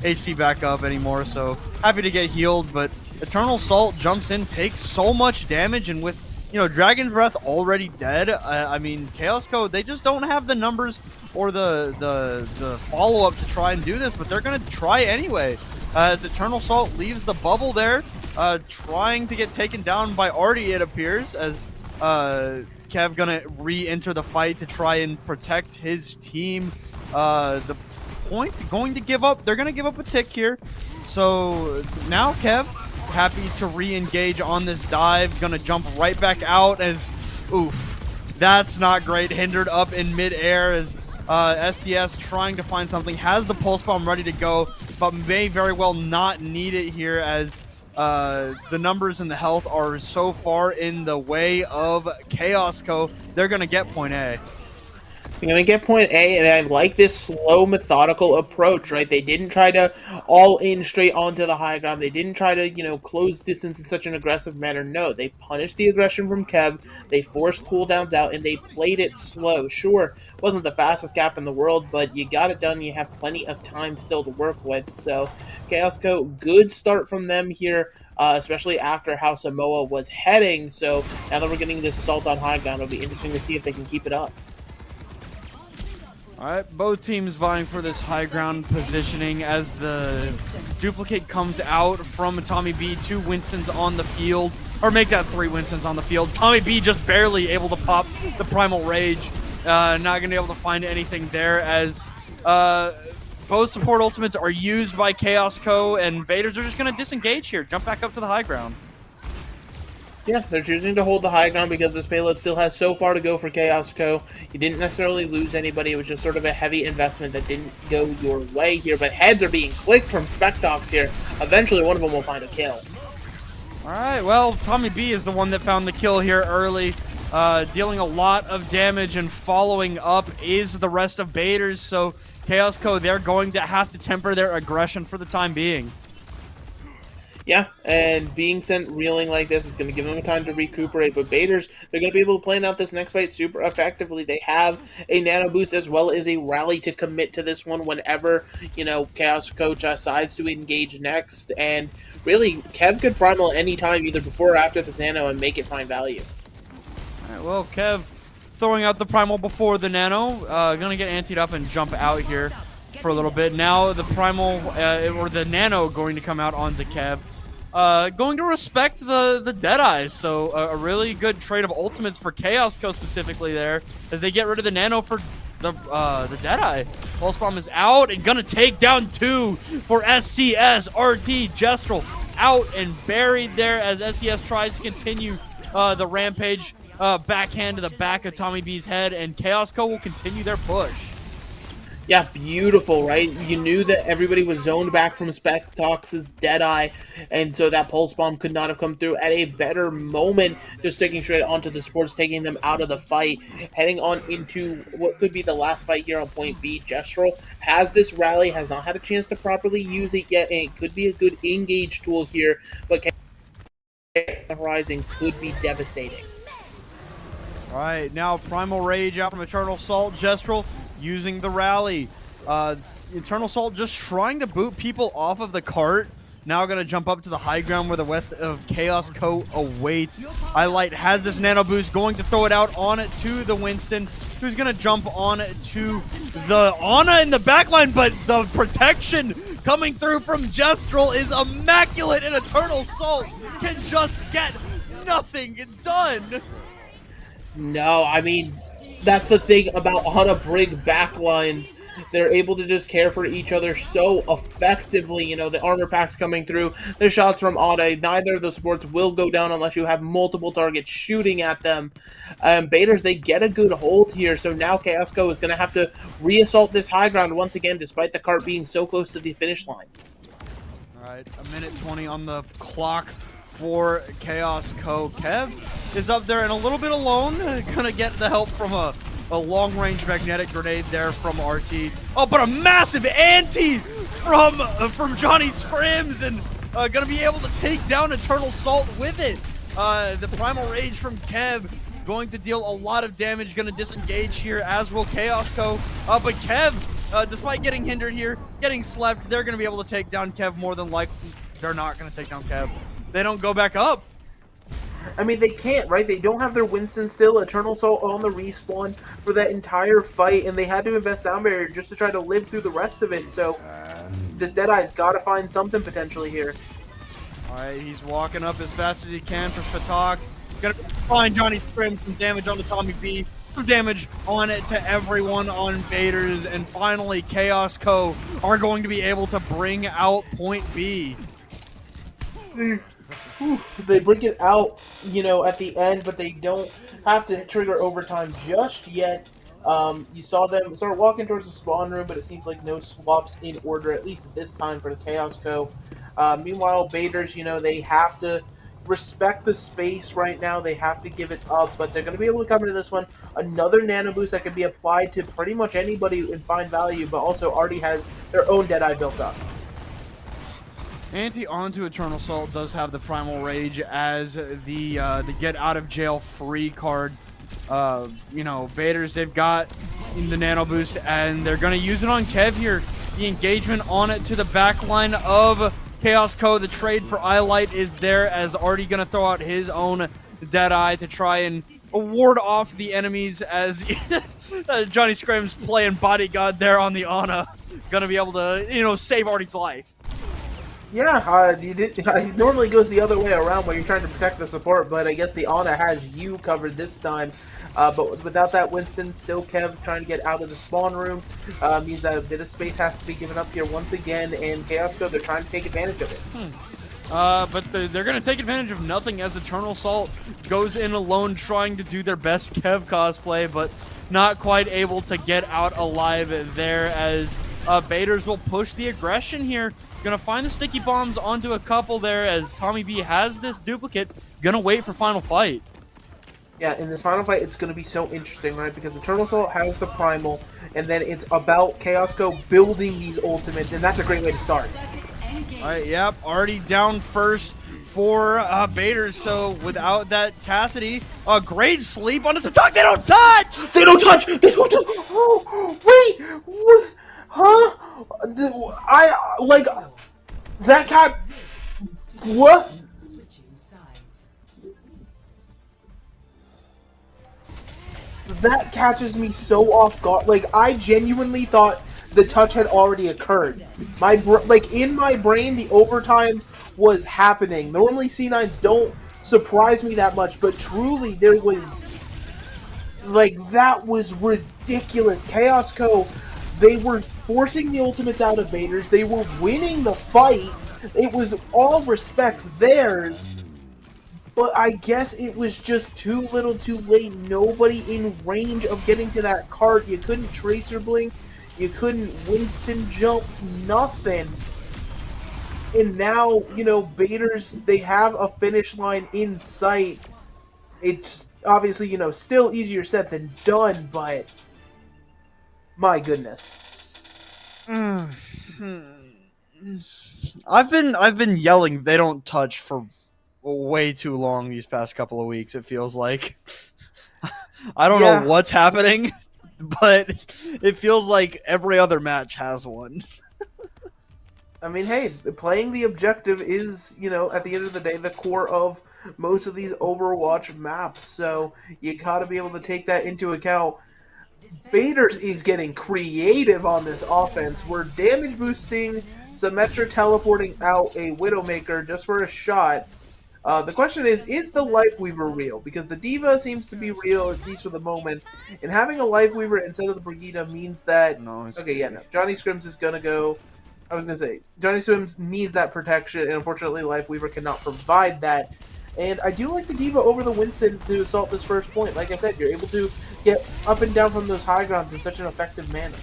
HP back up anymore. So happy to get healed, but Eternal Salt jumps in, takes so much damage, and with Dragon's Breath already dead, I mean ChaosCo, they just don't have the numbers or the follow up to try and do this, but they're gonna try anyway. As Eternal Salt leaves the bubble there, trying to get taken down by Artie, it appears, as Kev gonna re-enter the fight to try and protect his team. The point going to give up. They're gonna give up a tick here. So now Kev happy to re-engage on this dive. Gonna jump right back out as, oof, that's not great. Hindered up in mid-air as STS trying to find something. Has the pulse bomb ready to go, but may very well not need it here as the numbers and the health are so far in the way of ChaosCo. They're going to get point A. They're going to get point A, and I like this slow, methodical approach, right? They didn't try to all in straight onto the high ground. They didn't try to, close distance in such an aggressive manner. No, they punished the aggression from Kev. They forced cooldowns out, and they played it slow. Sure, wasn't the fastest gap in the world, but you got it done. You have plenty of time still to work with. So, ChaosCo, good start from them here. Especially after how Samoa was heading. So now that we're getting this assault on high ground, it'll be interesting to see if they can keep it up. All right, both teams vying for this high ground positioning as the duplicate comes out from Tommy B. 2 Winstons on the field, or make that 3 Winstons on the field. Tommy B just barely able to pop the Primal Rage. Not going to be able to find anything there as both support ultimates are used by ChaosCo, and Vaders are just going to disengage here, jump back up to the high ground. Yeah, they're choosing to hold the high ground because this payload still has so far to go for ChaosCo. You didn't necessarily lose anybody. It was just sort of a heavy investment that didn't go your way here, but heads are being clicked from Spectox here. Eventually, one of them will find a kill. All right, well, Tommy B is the one that found the kill here early, dealing a lot of damage, and following up is the rest of Baiters, so ChaosCo, they're going to have to temper their aggression for the time being. Yeah, and being sent reeling like this is going to give them time to recuperate, but Baiters, they're going to be able to plan out this next fight super effectively. They have a nano boost as well as a rally to commit to this one whenever, ChaosCo decides to engage next, and really, Kev could primal at any time, either before or after this nano, and make it find value. All right, well, Kev throwing out the primal before the nano, gonna get antied up and jump out here for a little bit. Now the primal, or the nano, going to come out onto Kev. Going to respect the Deadeyes, so a really good trade of ultimates for ChaosCo specifically there, as they get rid of the nano for the Deadeye. Pulse Bomb is out and gonna take down 2 for STS. RT Jestrel out and buried there as STS tries to continue the rampage. Backhand to the back of Tommy B's head, and ChaosCo will continue their push. Yeah, beautiful, right? You knew that everybody was zoned back from Spectox's Deadeye, and so that Pulse Bomb could not have come through at a better moment, just sticking straight onto the supports, taking them out of the fight, heading on into what could be the last fight here on point B. Jestrel has this rally, has not had a chance to properly use it yet, and it could be a good engage tool here, but Horizon could be devastating. All right, now Primal Rage out from Eternal Salt. Jestrel using the rally. Eternal Salt just trying to boot people off of the cart. Now going to jump up to the high ground where the rest of ChaosCo awaits. Highlight has this nano boost, going to throw it out on it to the Winston, who's going to jump on to the Ana in the backline, but the protection coming through from Jestrel is immaculate, and Eternal Salt can just get nothing done. No, I mean, that's the thing about Ana Brig backlines. They're able to just care for each other so effectively. You know, the armor packs coming through, the shots from Ade. Neither of those supports will go down unless you have multiple targets shooting at them. Baiters, they get a good hold here, so now ChaosCo is going to have to reassault this high ground once again, despite the cart being so close to the finish line. All right, a minute 20 on the clock for ChaosCo. Kev is up there and a little bit alone. Gonna get the help from a long-range magnetic grenade there from RT. Oh, but a massive anti from Johnny Scrims, and gonna be able to take down Eternal Salt with it. The Primal Rage from Kev going to deal a lot of damage, gonna disengage here, as will ChaosCo. But Kev, despite getting hindered here, getting slept, they're gonna be able to take down Kev more than likely. They're not gonna take down Kev. They don't go back up. I mean, they can't, right? They don't have their Winston still. Eternal Salt on the respawn for that entire fight, and they had to invest Sound Barrier just to try to live through the rest of it. So this Deadeye's got to find something potentially here. All right, he's walking up as fast as he can for Spatox. Gonna find Johnny Scrim, some damage on the Tommy B, some damage on it to everyone on Baiters, and finally ChaosCo are going to be able to bring out point B. They bring it out, you know, at the end, but they don't have to trigger overtime just yet. You saw them start walking towards the spawn room, but it seems like no swaps in order, at least at this time for the ChaosCo. Meanwhile, Baiters, you know, they have to respect the space right now. They have to give it up, but they're going to be able to come into this one. Another nano boost that can be applied to pretty much anybody in fine value, but also already has their own Deadeye built up. Anti onto Eternal Salt does have the Primal Rage as the get out of jail free card. You know, Baiters, they've got the nano boost and they're going to use it on Kev here. The engagement on it to the back line of ChaosCo. The trade for Eyelight is there, as Artie going to throw out his own Deadeye to try and ward off the enemies, as Johnny Scrim's playing bodyguard there on the Ana. Going to be able to, you know, save Artie's life. Yeah, it normally goes the other way around when you're trying to protect the support, but I guess the Ana has you covered this time. But without that Winston, still Kev trying to get out of the spawn room means that a bit of space has to be given up here once again, and ChaosCo, they're trying to take advantage of it. But they're going to take advantage of nothing as Eternal Salt goes in alone trying to do their best Kev cosplay, but not quite able to get out alive there, as Baiters will push the aggression here. Gonna find the sticky bombs onto a couple there, as Tommy B has this duplicate. Gonna wait for final fight. Yeah, in this final fight, it's going to be so interesting, right? Because Eternal Soul has the Primal, and then it's about ChaosCo building these ultimates, and that's a great way to start. Alright, yep, already down first for Baiters, so without that Cassidy, a great sleep on his attack. They don't touch! They don't touch! They don't touch! Oh, wait! What? Huh? That cat... What? That catches me so off guard. Like, I genuinely thought the touch had already occurred. In my brain, the overtime was happening. Normally, C9s don't surprise me that much, but truly, there was... Like, that was ridiculous. ChaosCo, they were forcing the ultimates out of Baiters. They were winning the fight. It was all respects theirs. But I guess it was just too little too late. Nobody in range of getting to that cart. You couldn't Tracer Blink. You couldn't Winston jump. Nothing. And now, you know, Baiters, they have a finish line in sight. It's obviously, you know, still easier said than done, but my goodness. I've been yelling they don't touch for way too long these past couple of weeks, it feels like. I don't know what's happening, but it feels like every other match has one. I mean, hey, playing the objective is, you know, at the end of the day, the core of most of these Overwatch maps, so you gotta be able to take that into account. Baiters is getting creative on this offense. We're damage boosting, Symmetra teleporting out a Widowmaker just for a shot. The question is the Lifeweaver real? Because the Diva seems to be real, at least for the moment, and having a Lifeweaver instead of the Brigida means that... No, it's Okay, yeah, no. Johnny Scrims is going to go... I was going to say, Johnny Scrims needs that protection, and unfortunately Lifeweaver cannot provide that. And I do like the Diva over the Winston to assault this first point. Like I said, you're able to get up and down from those high grounds in such an effective manner.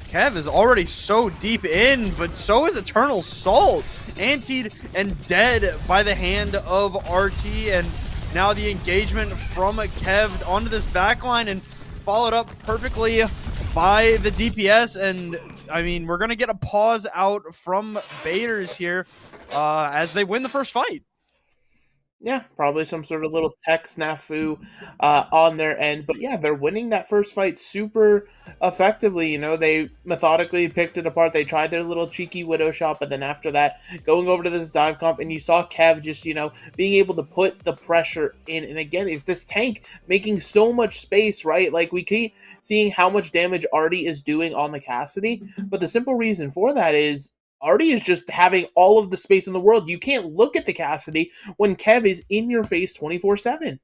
Kev is already so deep in, but so is Eternal Salt. Antied and dead by the hand of RT, and now the engagement from Kev onto this backline and followed up perfectly by the DPS. And I mean, we're gonna get a pause out from Baders here as they win the first fight. Yeah, probably some sort of little tech snafu on their end. But yeah, they're winning that first fight super effectively. You know, they methodically picked it apart. They tried their little cheeky Widow shot, but then after that, going over to this dive comp, and you saw Kev just, you know, being able to put the pressure in. And again, is this tank making so much space, right? Like, we keep seeing how much damage Artie is doing on the Cassidy, but the simple reason for that is Artie is just having all of the space in the world. You can't look at the Cassidy when Kev is in your face 24/7.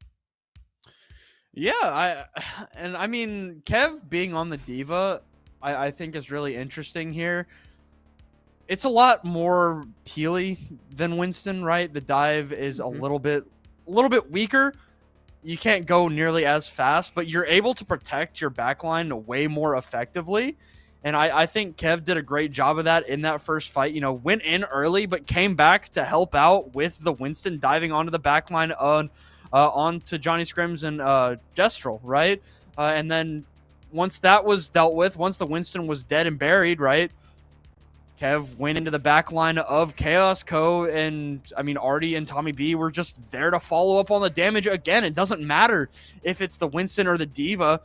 Yeah, I mean, Kev being on the Diva, I think is really interesting here. It's a lot more peely than Winston, right? The dive is a little bit weaker. You can't go nearly as fast, but you're able to protect your backline way more effectively. And I think Kev did a great job of that in that first fight. You know, went in early, but came back to help out with the Winston diving onto the backline onto Johnny Scrims and Gestrel, right? And then once that was dealt with, once the Winston was dead and buried, right? Kev went into the backline of ChaosCo, and I mean, Artie and Tommy B were just there to follow up on the damage again. It doesn't matter if it's the Winston or the Diva.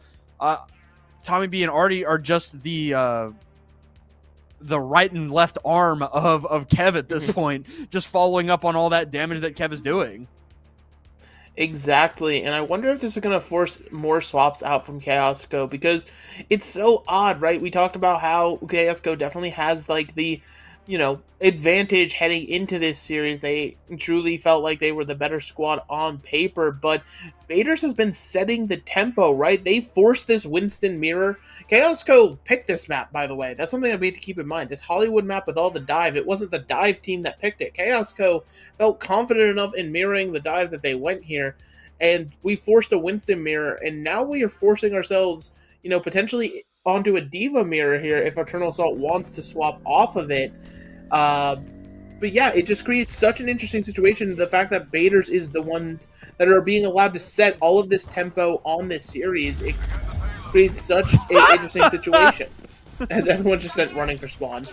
Tommy B and Artie are just the right and left arm of Kev at this point, just following up on all that damage that Kev is doing. Exactly, and I wonder if this is going to force more swaps out from ChaosCo, because it's so odd, right? We talked about how ChaosCo definitely has, like, the, you know, advantage heading into this series. They truly felt like they were the better squad on paper, but Baders has been setting the tempo, right? They forced this Winston mirror. ChaosCo picked this map, by the way. That's something that we have to keep in mind. This Hollywood map with all the dive, it wasn't the dive team that picked it. ChaosCo felt confident enough in mirroring the dive that they went here, and we forced a Winston mirror, and now we are forcing ourselves, you know, potentially onto a Diva mirror here if Eternal Assault wants to swap off of it. But yeah, it just creates such an interesting situation. The fact that Baders is the ones that are being allowed to set all of this tempo on this series, it creates such an interesting situation. As everyone's just sent running for spawn.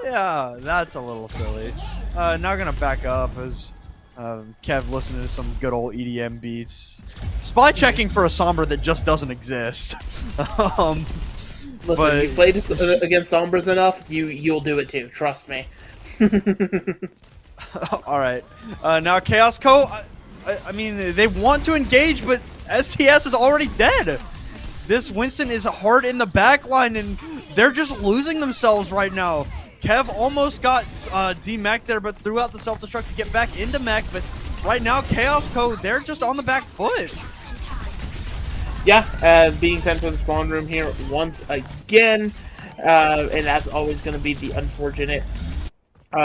Yeah, that's a little silly. Now gonna back up as Kev listening to some good old EDM beats. Spy checking for a Sombra that just doesn't exist. Listen, but you've played against Sombras enough, you'll do it too, trust me. Alright. Now ChaosCo, I mean, they want to engage, but STS is already dead. This Winston is hard in the backline, and they're just losing themselves right now. Kev almost got demech there, but threw out the self-destruct to get back into mech, but right now ChaosCo, they're just on the back foot. Yeah, being sent to the spawn room here once again, and that's always going to be the unfortunate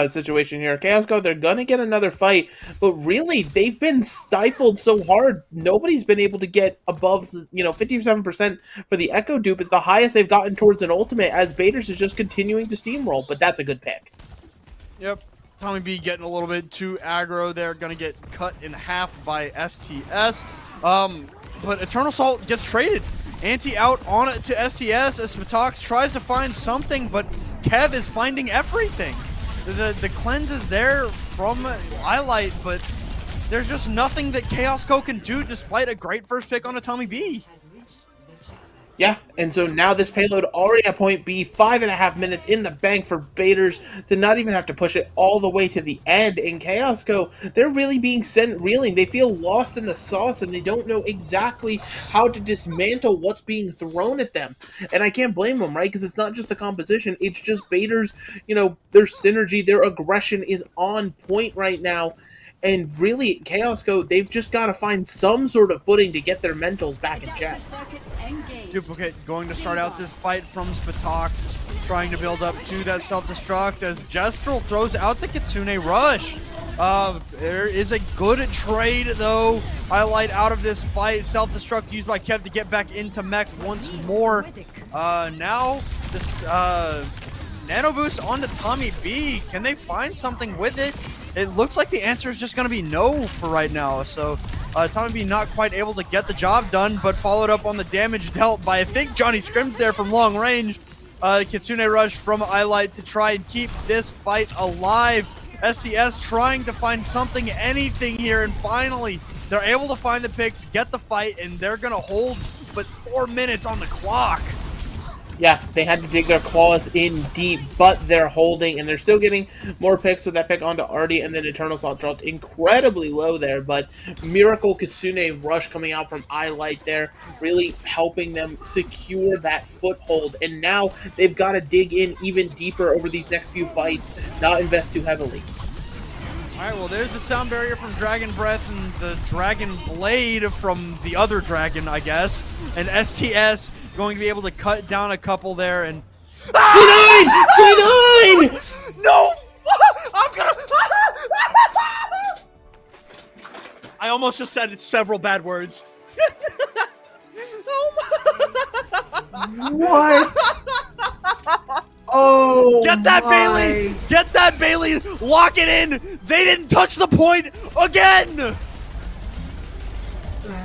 situation here. ChaosCo, they're going to get another fight, but really, they've been stifled so hard. Nobody's been able to get above, you know, 57% for the Echo dupe. It's the highest they've gotten towards an ultimate, as Baders is just continuing to steamroll, but that's a good pick. Yep. Tommy B getting a little bit too aggro there, going to get cut in half by STS. But Eternal Salt gets traded. Anti out on it to STS as Smatox tries to find something, but Kev is finding everything. The cleanse is there from Highlight, but there's just nothing that ChaosCo can do despite a great first pick on a Tommy B. Yeah, and so now this payload already at point B, 5.5 minutes in the bank for Baders to not even have to push it all the way to the end. In ChaosCo, they're really being sent reeling. They feel lost in the sauce, and they don't know exactly how to dismantle what's being thrown at them. And I can't blame them, right? Because it's not just the composition, it's just Baders, you know, their synergy, their aggression is on point right now. And really, ChaosCo, they've just got to find some sort of footing to get their mentals back in check. Duplicate going to start out this fight from Spatox, trying to build up to that self-destruct as Jestral throws out the Kitsune Rush. There is a good trade, though. Highlight out of this fight. Self-destruct used by Kev to get back into mech once more. Now, this Nano Boost onto Tommy B. Can they find something with it? It looks like the answer is just going to be no for right now. So, Tommy B not quite able to get the job done, but followed up on the damage dealt by, I think, Johnny Scrims there from long range. Kitsune Rush from Highlight to try and keep this fight alive. STS trying to find something, anything here, and finally they're able to find the picks, get the fight, and they're gonna hold but 4 minutes on the clock. Yeah, they had to dig their claws in deep, but they're holding, and they're still getting more picks with that pick onto Artie, and then Eternal Salt dropped incredibly low there, but Miracle Kitsune Rush coming out from Light there, really helping them secure that foothold, and now they've got to dig in even deeper over these next few fights, not invest too heavily. All right, well, there's the sound barrier from Dragon Breath and the Dragon Blade from the other dragon, I guess, and STS going to be able to cut down a couple there, and C9! No! I'm gonna I almost just said several bad words. What? Oh, get that Bailey! Get that Bailey! Lock it in! They didn't touch the point again!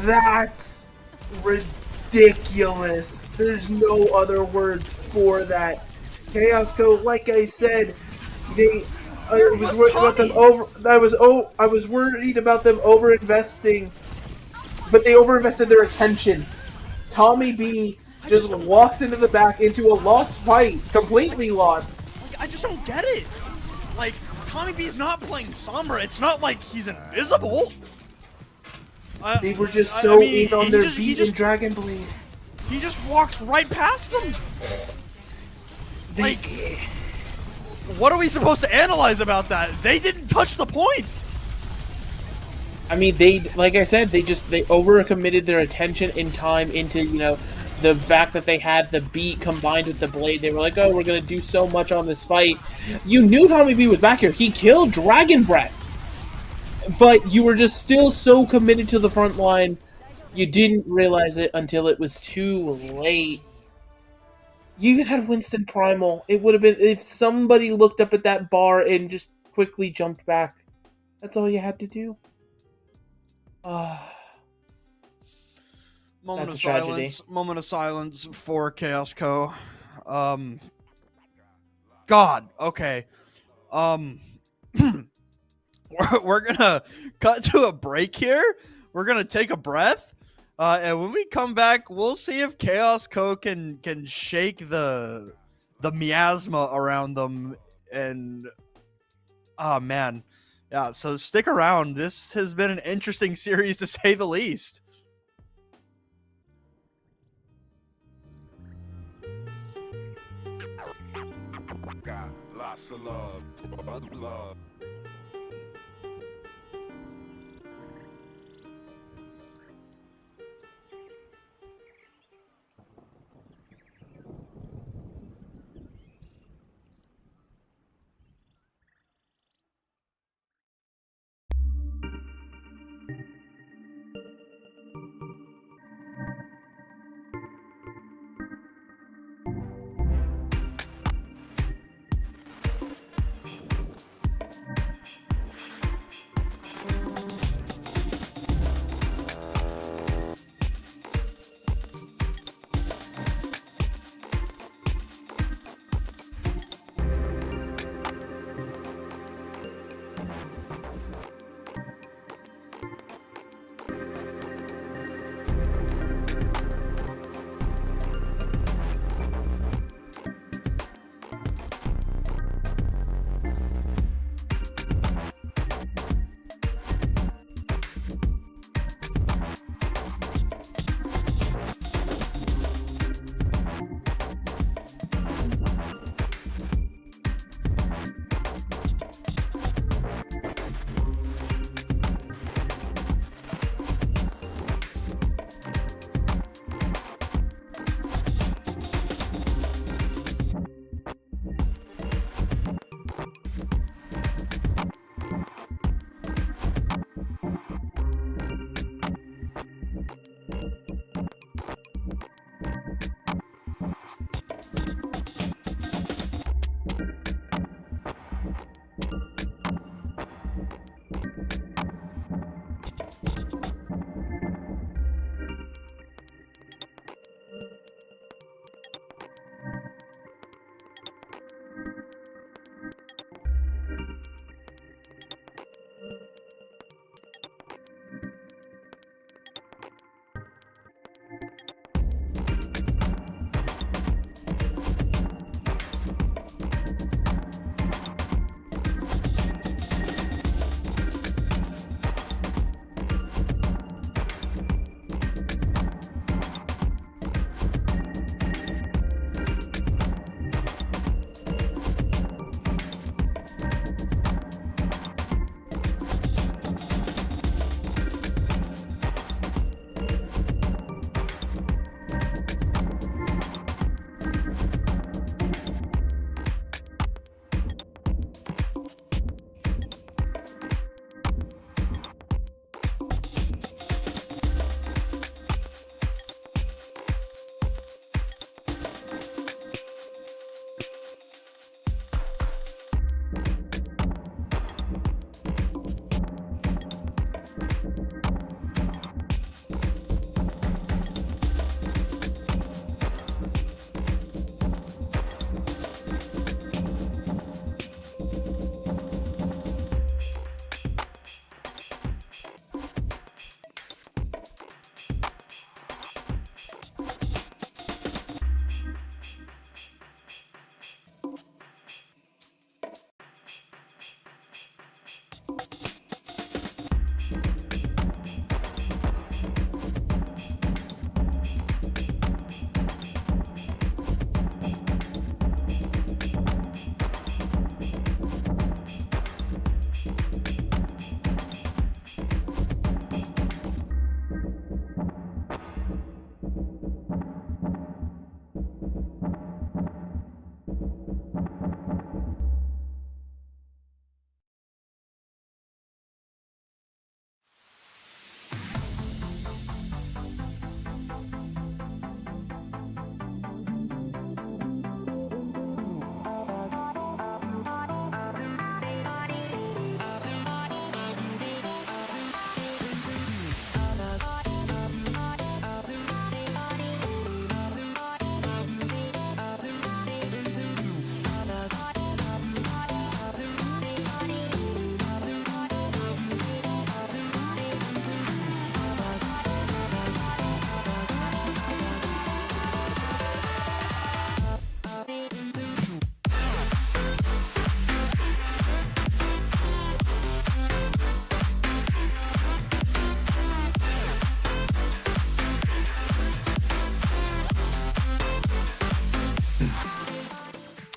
That's ridiculous. There's no other words for that. ChaosCo, like I said, I was worried about them I was worried about them over-investing, but they over-invested their attention. Tommy B just walks into the back into a lost fight, completely lost. I just don't get it. Like, Tommy B's not playing Sombra. It's not like he's invisible. They were just so in on their beat in Dragon Blade. He just walks right past them. Like, what are we supposed to analyze about that? They didn't touch the point. I mean, like I said, they overcommitted their attention and time into, the fact that they had the beat combined with the blade. They were like, oh, we're going to do so much on this fight. You knew Tommy B was back here. He killed Dragon Breath. But you were just still so committed to the front line, you didn't realize it until it was too late. You even had Winston Primal. It would have been if somebody looked up at that bar and just quickly jumped back. That's all you had to do. Moment That's of a tragedy. silence. Moment of silence for ChaosCo. God. Okay. We're gonna cut to a break here. We're gonna take a breath, and when we come back, we'll see if ChaosCo can shake the miasma around them. And man, yeah. So stick around. This has been an interesting series to say the least. Got lots of love.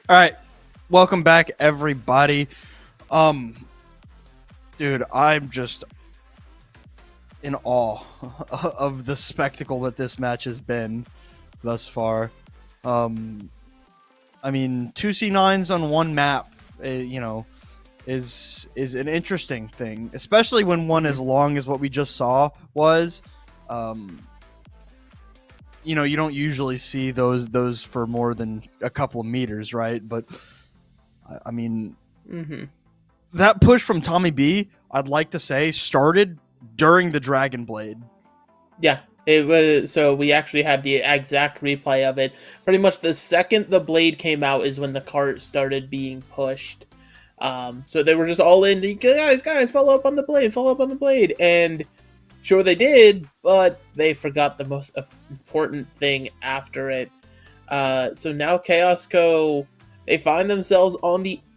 All right, welcome back, everybody. Dude, I'm just in awe of the spectacle that this match has been thus far. I mean, 2 C9s on one map, you know, is an interesting thing, especially when one as long as what we just saw was. You know, you don't usually see those for more than a couple of meters, right? But I mean, that push from Tommy B, I'd like to say, started during the Dragon Blade. Yeah, it was. So we actually had the exact replay of it. Pretty much the second the blade came out is when the cart started being pushed. So they were just all in. Guys, follow up on the blade, and sure they did, but they forgot the most important thing after it. So now ChaosCo, they find themselves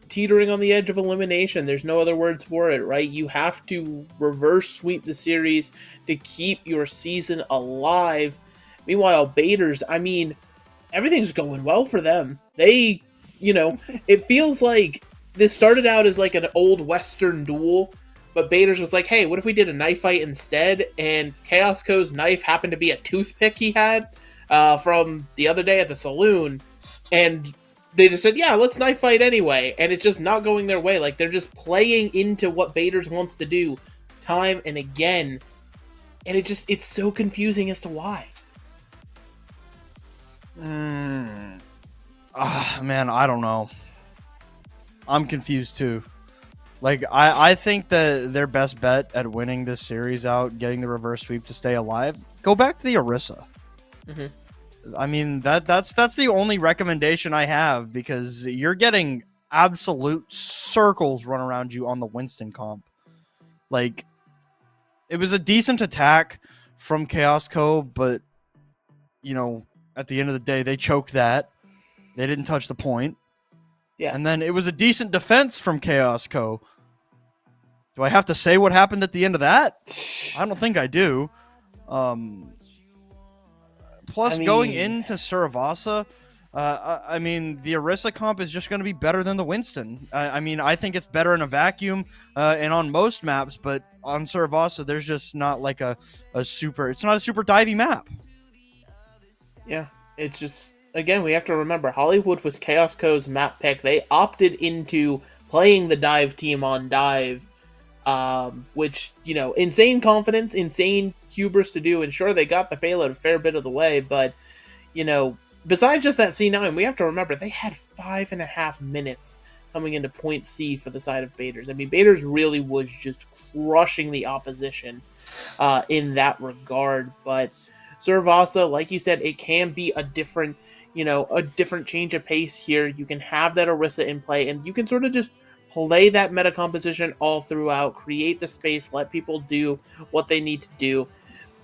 teetering on the edge of elimination. There's no other words for it, right? You have to reverse sweep the series to keep your season alive. Meanwhile, Baiters, I mean, everything's going well for them. They, you know, it feels like this started out as like an old Western duel, but Baiters was like, hey, what if we did a knife fight instead? And ChaosCo's knife happened to be a toothpick he had from the other day at the saloon. And they just said, yeah, let's knife fight anyway. And it's just not going their way. Like, they're just playing into what Baiters wants to do time and again. And it's so confusing as to why. Man, I don't know. I'm confused too. Like, I think that their best bet at winning this series out, getting the reverse sweep to stay alive, go back to the Orisa. I mean, that's the only recommendation I have, because you're getting absolute circles run around you on the Winston comp. Like, it was a decent attack from ChaosCo, but, you know, at the end of the day, they choked that. They didn't touch the point. Yeah. And then it was a decent defense from ChaosCo. Do I have to say what happened at the end of that? I don't think I do. Plus, going into Suravasa, I mean, the Orisa comp is just going to be better than the Winston. I mean, I think it's better in a vacuum and on most maps, but on Suravasa, there's just not like a super... It's not a super divey map. Yeah, it's just... Again, we have to remember, Hollywood was ChaosCo's map pick. They opted into playing the dive team on dive, which, you know, insane confidence, insane hubris to do, and sure, they got the payload a fair bit of the way, but, you know, besides just that C9, we have to remember, they had 5.5 minutes coming into point C for the side of Baiters. I mean, Baiters really was just crushing the opposition in that regard, but Suravasa, like you said, it can be a different... You know, a different change of pace here. You can have that Orisa in play, and you can sort of just play that meta composition all throughout, create the space, let people do what they need to do.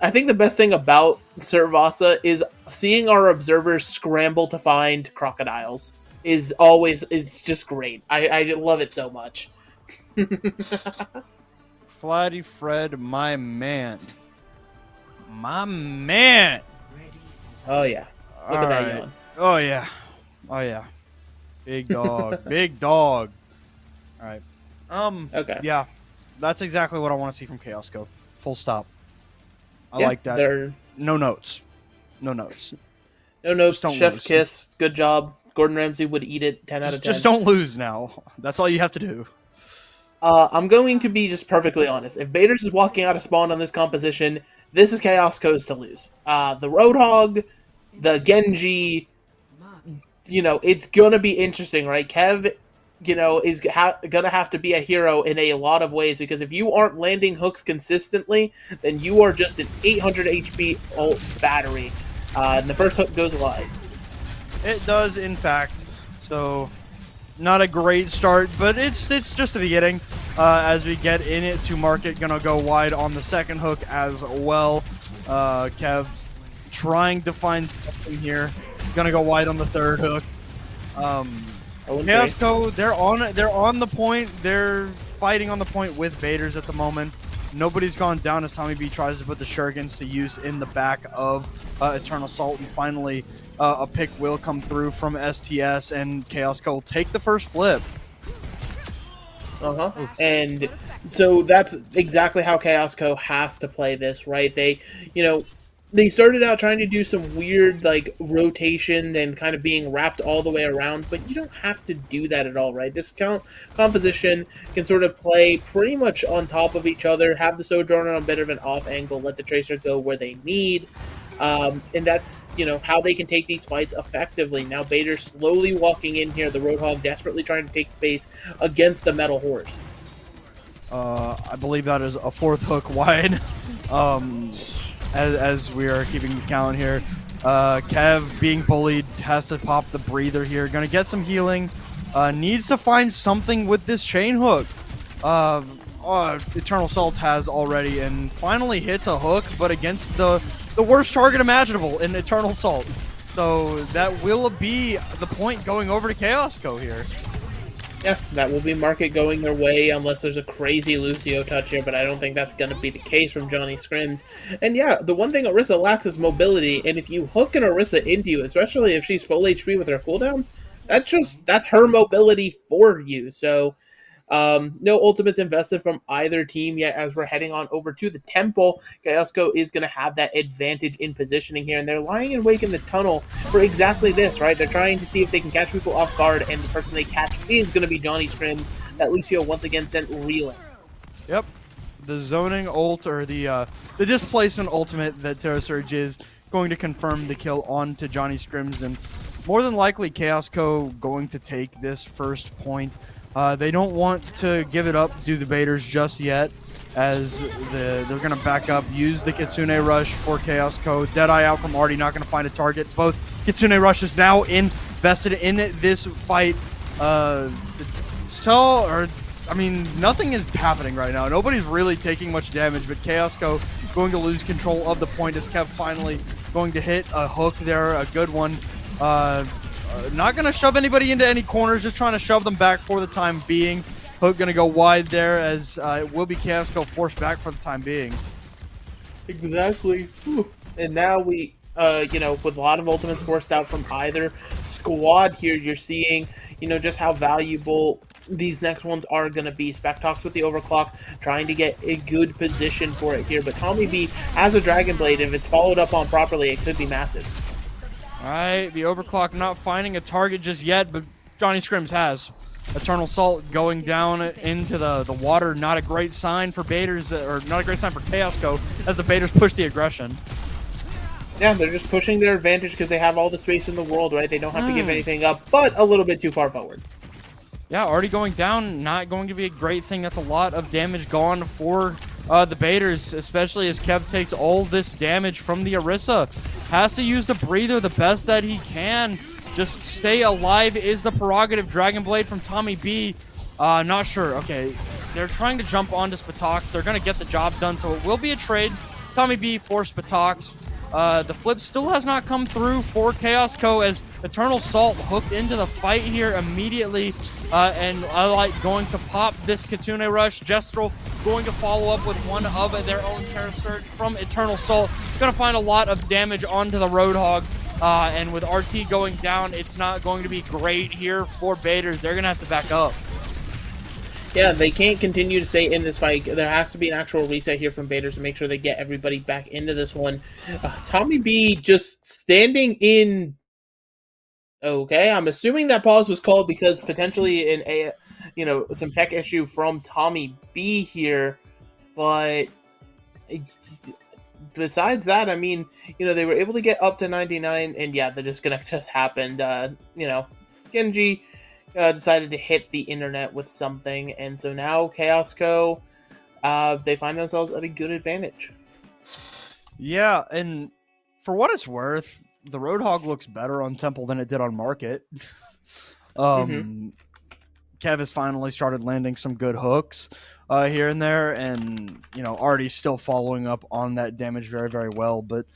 I think the best thing about Suravasa is seeing our observers scramble to find crocodiles is just great. I love it so much. Flatty Fred, my man. My man. Oh, yeah. Look at that yawn. Oh, yeah. Oh, yeah. Big dog. Big dog. All right. Okay. Yeah. That's exactly what I want to see from ChaosCo. Full stop. I Yeah, like that. No notes. No notes. No notes. Don't Chef's lose. kiss. Good job. Gordon Ramsay would eat it 10 out of 10. Just don't lose now. That's all you have to do. I'm going to be just perfectly honest. If Baiters is walking out of spawn on this composition, this is ChaosCo's to lose. The Roadhog, the Genji, you know, it's gonna be interesting, right? Kev, you know, is gonna have to be a hero in a lot of ways, because if you aren't landing hooks consistently, then you are just an 800 HP ult battery, and the first hook goes live. It does, in fact. So, not a great start, but it's just the beginning. As we get in it to market, gonna go wide on the second hook as well. Kev trying to find something here. Gonna go wide on the third hook. ChaosCo, they're on the point. They're fighting on the point with Baiters at the moment. Nobody's gone down as Tommy B tries to put the Shurikens to use in the back of Eternal Salt and finally a pick will come through from STS, and ChaosCo will take the first flip. And so that's exactly how ChaosCo has to play this, right? They started out trying to do some weird like rotation and kind of being wrapped all the way around, but you don't have to do that at all, right? This composition can sort of play pretty much on top of each other, have the Sojourner on a bit of an off angle, let the Tracer go where they need. And that's, how they can take these fights effectively. Now Bader's slowly walking in here, the Roadhog desperately trying to take space against the Metal Horse. I believe that is a fourth hook wide. As we are keeping count here, Kev being bullied has to pop the breather here. Gonna get some healing. Needs to find something with this chain hook. Eternal Salt has already and finally hits a hook, but against the worst target imaginable in Eternal Salt. So that will be the point going over to ChaosCo here. Yeah, that will be market going their way unless there's a crazy Lucio touch here, but I don't think that's going to be the case from Johnny Scrims. And yeah, the one thing Orisa lacks is mobility, and if you hook an Orisa into you, especially if she's full HP with her cooldowns, that's her mobility for you. So no ultimates invested from either team yet as we're heading on over to the temple. ChaosCo is going to have that advantage in positioning here, and they're lying in wait in the tunnel for exactly this, right? They're trying to see if they can catch people off guard, and the person they catch is going to be Johnny Scrims, that Lucio once again sent reeling. Yep. The zoning ult, or the displacement ultimate that Terra Surge is going to confirm the kill onto Johnny Scrims, and more than likely ChaosCo going to take this first point. They don't want to give it up to the Baiters just yet, as they're going to back up, use the Kitsune Rush for ChaosCo. Deadeye out from Artie, not going to find a target. Both Kitsune Rushes now invested in this fight. Nothing is happening right now. Nobody's really taking much damage, but ChaosCo going to lose control of the point as Kev finally going to hit a hook there, a good one. Not going to shove anybody into any corners, just trying to shove them back for the time being. Hook going to go wide there, as it will be ChaosCo forced back for the time being. Exactly. Whew. And now we, with a lot of ultimates forced out from either squad here, you're seeing, just how valuable these next ones are going to be. Spectox with the overclock, trying to get a good position for it here. But Tommy B has a Dragon Blade. If it's followed up on properly, it could be massive. Alright, the overclock not finding a target just yet, but Johnny Scrims has. Eternal Salt going down into the water, not a great sign for Baiters, or not a great sign for ChaosCo, as the Baiters push the aggression. Yeah, they're just pushing their advantage because they have all the space in the world, right? They don't have to give anything up, but a little bit too far forward. Yeah, already going down, not going to be a great thing. That's a lot of damage gone for the Baiters, especially as Kev takes all this damage from the Orisa. Has to use the breather the best that he can. Just stay alive is the prerogative. Dragon Blade from Tommy B. Not sure. Okay, they're trying to jump onto Spatox. They're going to get the job done, so it will be a trade. Tommy B for Spatox. The flip still has not come through for ChaosCo, as Eternal Salt hooked into the fight here immediately, and I like going to pop this Kitsune Rush. Jestral going to follow up with one of their own Terra Surge from Eternal Salt. Going to find a lot of damage onto the Roadhog, and with RT going down, it's not going to be great here for Baiters. They're going to have to back up. Yeah, they can't continue to stay in this fight. There has to be an actual reset here from Baiters to make sure they get everybody back into this one. Tommy B just standing in. Okay, I'm assuming that pause was called because potentially some tech issue from Tommy B here, but besides that, they were able to get up to 99, and yeah, they're just happened. Genji decided to hit the internet with something, and so now ChaosCo, they find themselves at a good advantage. Yeah, and for what it's worth, the Roadhog looks better on Temple than it did on Market. Kev has finally started landing some good hooks here and there, and already still following up on that damage very, very well. But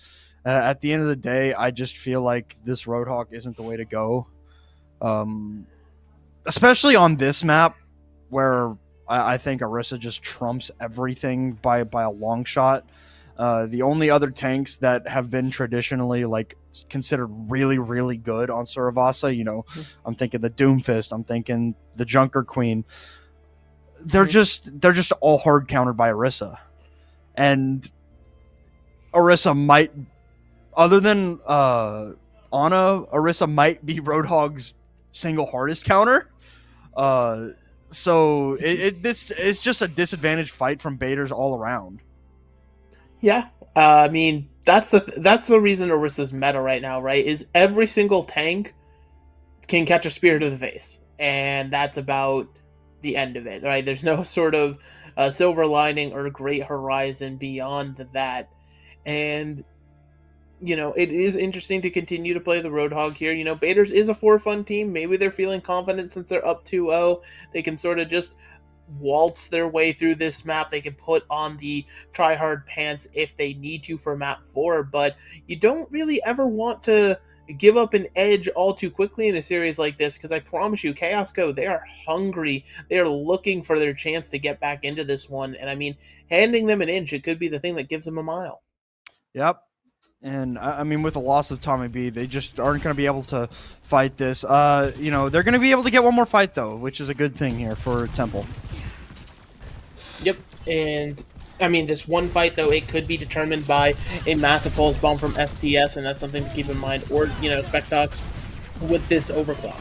at the end of the day, I just feel like this Roadhog isn't the way to go. Especially on this map, where I think Orisa just trumps everything by a long shot. The only other tanks that have been traditionally like considered really, really good on Suravasa, you know, I'm thinking the Doomfist, I'm thinking the Junker Queen. They're just all hard countered by Orisa, and Orisa might, other than Ana, Orisa might be Roadhog's single hardest counter. So this is just a disadvantaged fight from Baiters all around. Yeah, I mean that's the reason Orisa's meta right now, right? Is every single tank can catch a spear to the face, and that's about the end of it, right? There's no sort of silver lining or great horizon beyond that, and you know, it is interesting to continue to play the Roadhog here. You know, Baiters is a 4-fun team. Maybe they're feeling confident since they're up 2-0. They can sort of just waltz their way through this map. They can put on the try-hard pants if they need to for map 4, but you don't really ever want to give up an edge all too quickly in a series like this, because I promise you, ChaosCo, they are hungry. They are looking for their chance to get back into this one, and I mean, handing them an inch, it could be the thing that gives them a mile. Yep. And I mean, with the loss of Tommy B, they just aren't going to be able to fight this. You know, they're going to be able to get one more fight, though, which is a good thing here for Temple. Yep, and I mean, this one fight, though, it could be determined by a massive pulse bomb from STS, and that's something to keep in mind. Or, you know, Spectox with this overclock.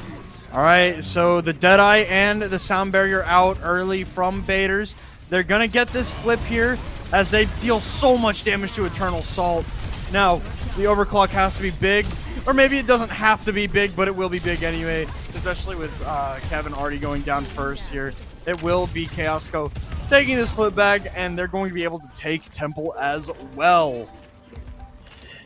All right, so the Deadeye and the Sound Barrier out early from Baiters. They're going to get this flip here as they deal so much damage to Eternal Salt. Now, the overclock has to be big, or maybe it doesn't have to be big, but it will be big anyway, especially with Kevin already going down first here. It will be ChaosCo taking this flip bag, and they're going to be able to take Temple as well.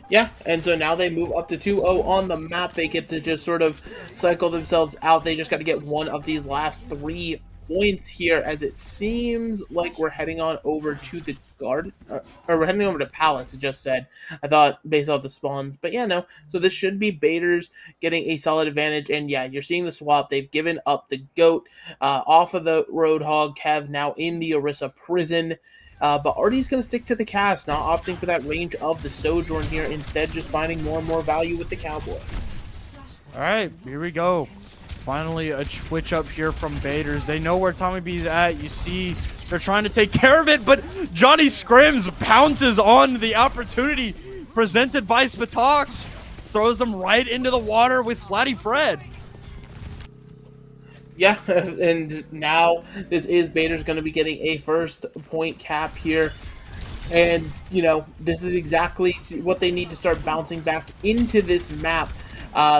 Yeah, and so now they move up to 2-0 on the map. They get to just sort of cycle themselves out. They just got to get one of these last 3 points here, as it seems like we're heading on over to the guard, or we're heading over to Palace, it just said. I thought based off the spawns, but yeah, no. So this should be Baiters getting a solid advantage, and yeah, you're seeing the swap. They've given up the GOAT off of the Roadhog. Kev now in the Orisa prison. But Artie's going to stick to the cast, not opting for that range of the Sojourn here, instead just finding more and more value with the Cowboy. All right, here we go. Finally a switch up here from Baiters. They know where Tommy B's at. You see they're trying to take care of it, but Johnny Scrims pounces on the opportunity presented by Spatox. Throws them right into the water with Flatty Fred. Yeah, and now this is Baiters going to be getting a first point cap here. And, you know, this is exactly what they need to start bouncing back into this map.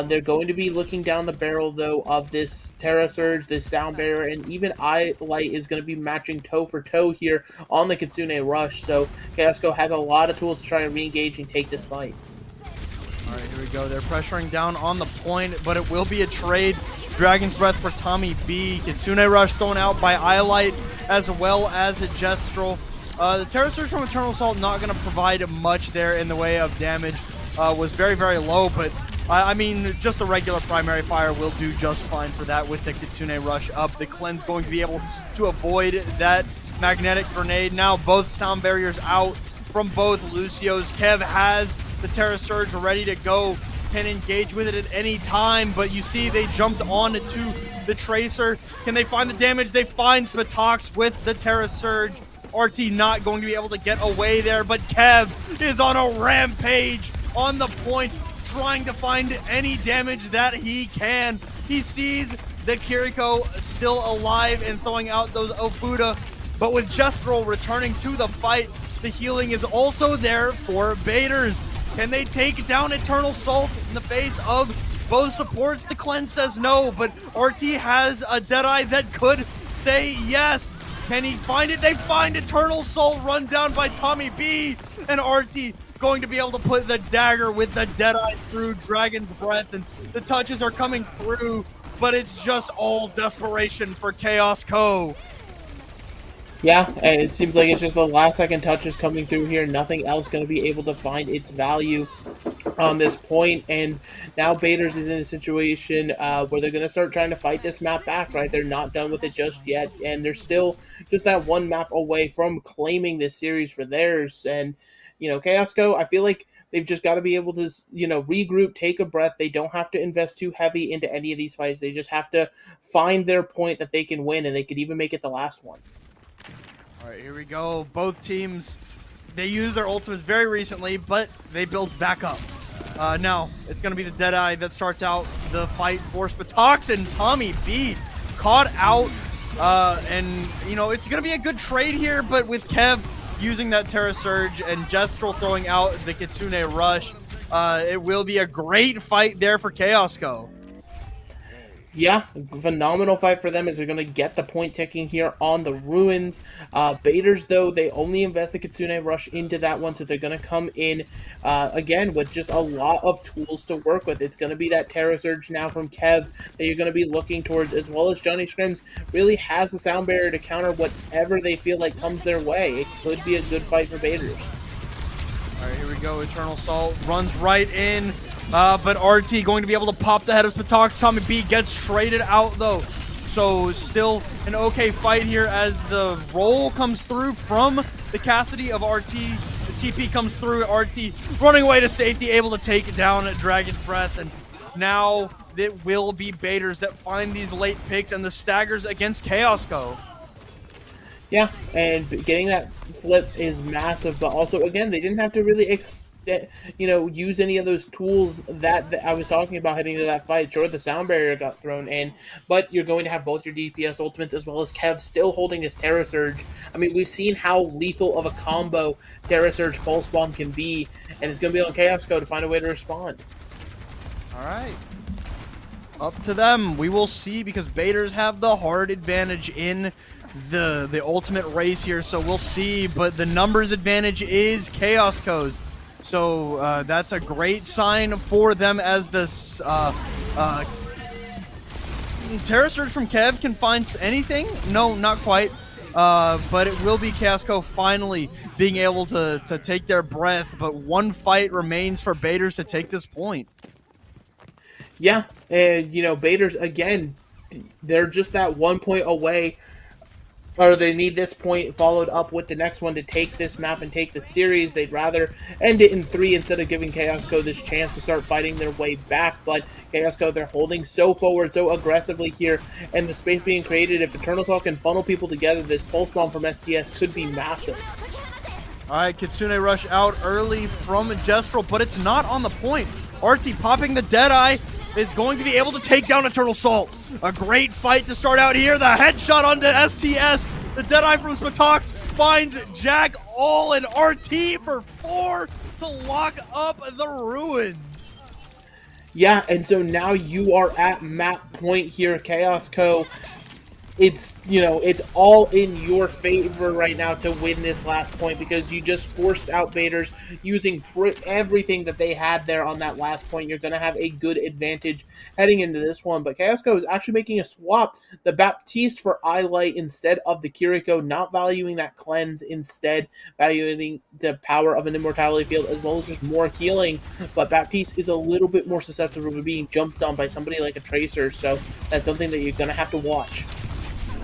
They're going to be looking down the barrel, though, of this Terra Surge, this Sound Barrier, and even Light is going to be matching toe for toe here on the Kitsune Rush. So ChaosCo has a lot of tools to try and re-engage and take this fight. All right, here we go. They're pressuring down on the point, but it will be a trade. Dragon's Breath for Tommy B. Kitsune Rush thrown out by Light, as well as a Gestrel. The Terra Surge from Eternal Salt not going to provide much there in the way of damage. Was very, very low, but I mean, just the regular primary fire will do just fine for that with the Kitsune Rush up. The Cleanse going to be able to avoid that magnetic grenade. Now both Sound Barriers out from both Lucios. Kev has the Terra Surge ready to go, can engage with it at any time, but you see they jumped on to the Tracer. Can they find the damage? They find Spatox with the Terra Surge. RT not going to be able to get away there, but Kev is on a rampage on the point, trying to find any damage that he can. He sees the Kiriko still alive and throwing out those Ofuda, but with Gestrel returning to the fight, the healing is also there for Baiters. Can they take down Eternal Salt in the face of both supports? The Cleanse says no, but RT has a Deadeye that could say yes. Can he find it? They find Eternal Salt run down by Tommy B, and RT going to be able to put the dagger with the Deadeye through Dragon's Breath, and the touches are coming through, but it's just all desperation for ChaosCo. Yeah, and it seems like it's just the last second touches coming through here. Nothing else going to be able to find its value on this point. And now Baiters is in a situation where they're going to start trying to fight this map back, right? They're not done with it just yet. And they're still just that one map away from claiming this series for theirs. And, ChaosCo, I feel like they've just got to be able to, regroup, take a breath. They don't have to invest too heavy into any of these fights. They just have to find their point that they can win, and they could even make it the last one. All right, here we go. Both teams, they used their ultimates very recently, but they build back up. Now, it's going to be the Deadeye that starts out the fight for Spatox, and Tommy B caught out. And, it's going to be a good trade here, but with Kev using that Terra Surge and Jestral throwing out the Kitsune Rush, it will be a great fight there for ChaosCo. Yeah, phenomenal fight for them as they're going to get the point ticking here on the Ruins. Baiters, though, they only invest the Kitsune Rush into that one, so they're going to come in, again, with just a lot of tools to work with. It's going to be that Terra Surge now from Kev that you're going to be looking towards, as well as Johnny Scrims really has the sound barrier to counter whatever they feel like comes their way. It could be a good fight for Baiters. All right, here we go. Eternal Salt runs right in. But RT going to be able to pop the head of Spatox. Tommy B gets traded out, though. So still an okay fight here as the roll comes through from the Cassidy of RT. The TP comes through. RT running away to safety, able to take it down at Dragon's Breath. And now it will be Baiters that find these late picks and the staggers against ChaosCo. Yeah, and getting that flip is massive. But also, again, they didn't have to really use any of those tools that I was talking about heading to that fight. Sure, the sound barrier got thrown in, but you're going to have both your DPS ultimates as well as Kev still holding his Terra Surge. I mean, we've seen how lethal of a combo Terra Surge Pulse Bomb can be, and it's going to be on ChaosCo to find a way to respond. All right. Up to them. We will see, because Baiters have the hard advantage in the ultimate race here, so we'll see. But the numbers advantage is ChaosCo's. So that's a great sign for them, as this Terra Surge from Kev can find anything. No, not quite. But it will be ChaosCo finally being able to take their breath. But one fight remains for Baiters to take this point. Yeah, and Baiters, again, they're just that 1 point away, or they need this point followed up with the next one to take this map and take the series. They'd rather end it in 3 instead of giving ChaosCo this chance to start fighting their way back. But ChaosCo, they're holding so forward, so aggressively here, and the space being created, if Eternal Salt can funnel people together, this Pulse Bomb from STS could be massive. All right, Kitsune Rush out early from Jestral, but it's not on the point. RT popping the Deadeye is going to be able to take down Eternal Salt. A great fight to start out here. The headshot onto STS. The Deadeye from Spatox finds Jack All and RT for 4 to lock up the Ruins. Yeah, and so now you are at map point here, ChaosCo. It's all in your favor right now to win this last point, because you just forced out Baiters using everything that they had there on that last point. You're going to have a good advantage heading into this one. But ChaosCo is actually making a swap, the Baptiste for Eyelight instead of the Kiriko, not valuing that cleanse, instead valuing the power of an immortality field as well as just more healing. But Baptiste is a little bit more susceptible to being jumped on by somebody like a Tracer, so that's something that you're going to have to watch.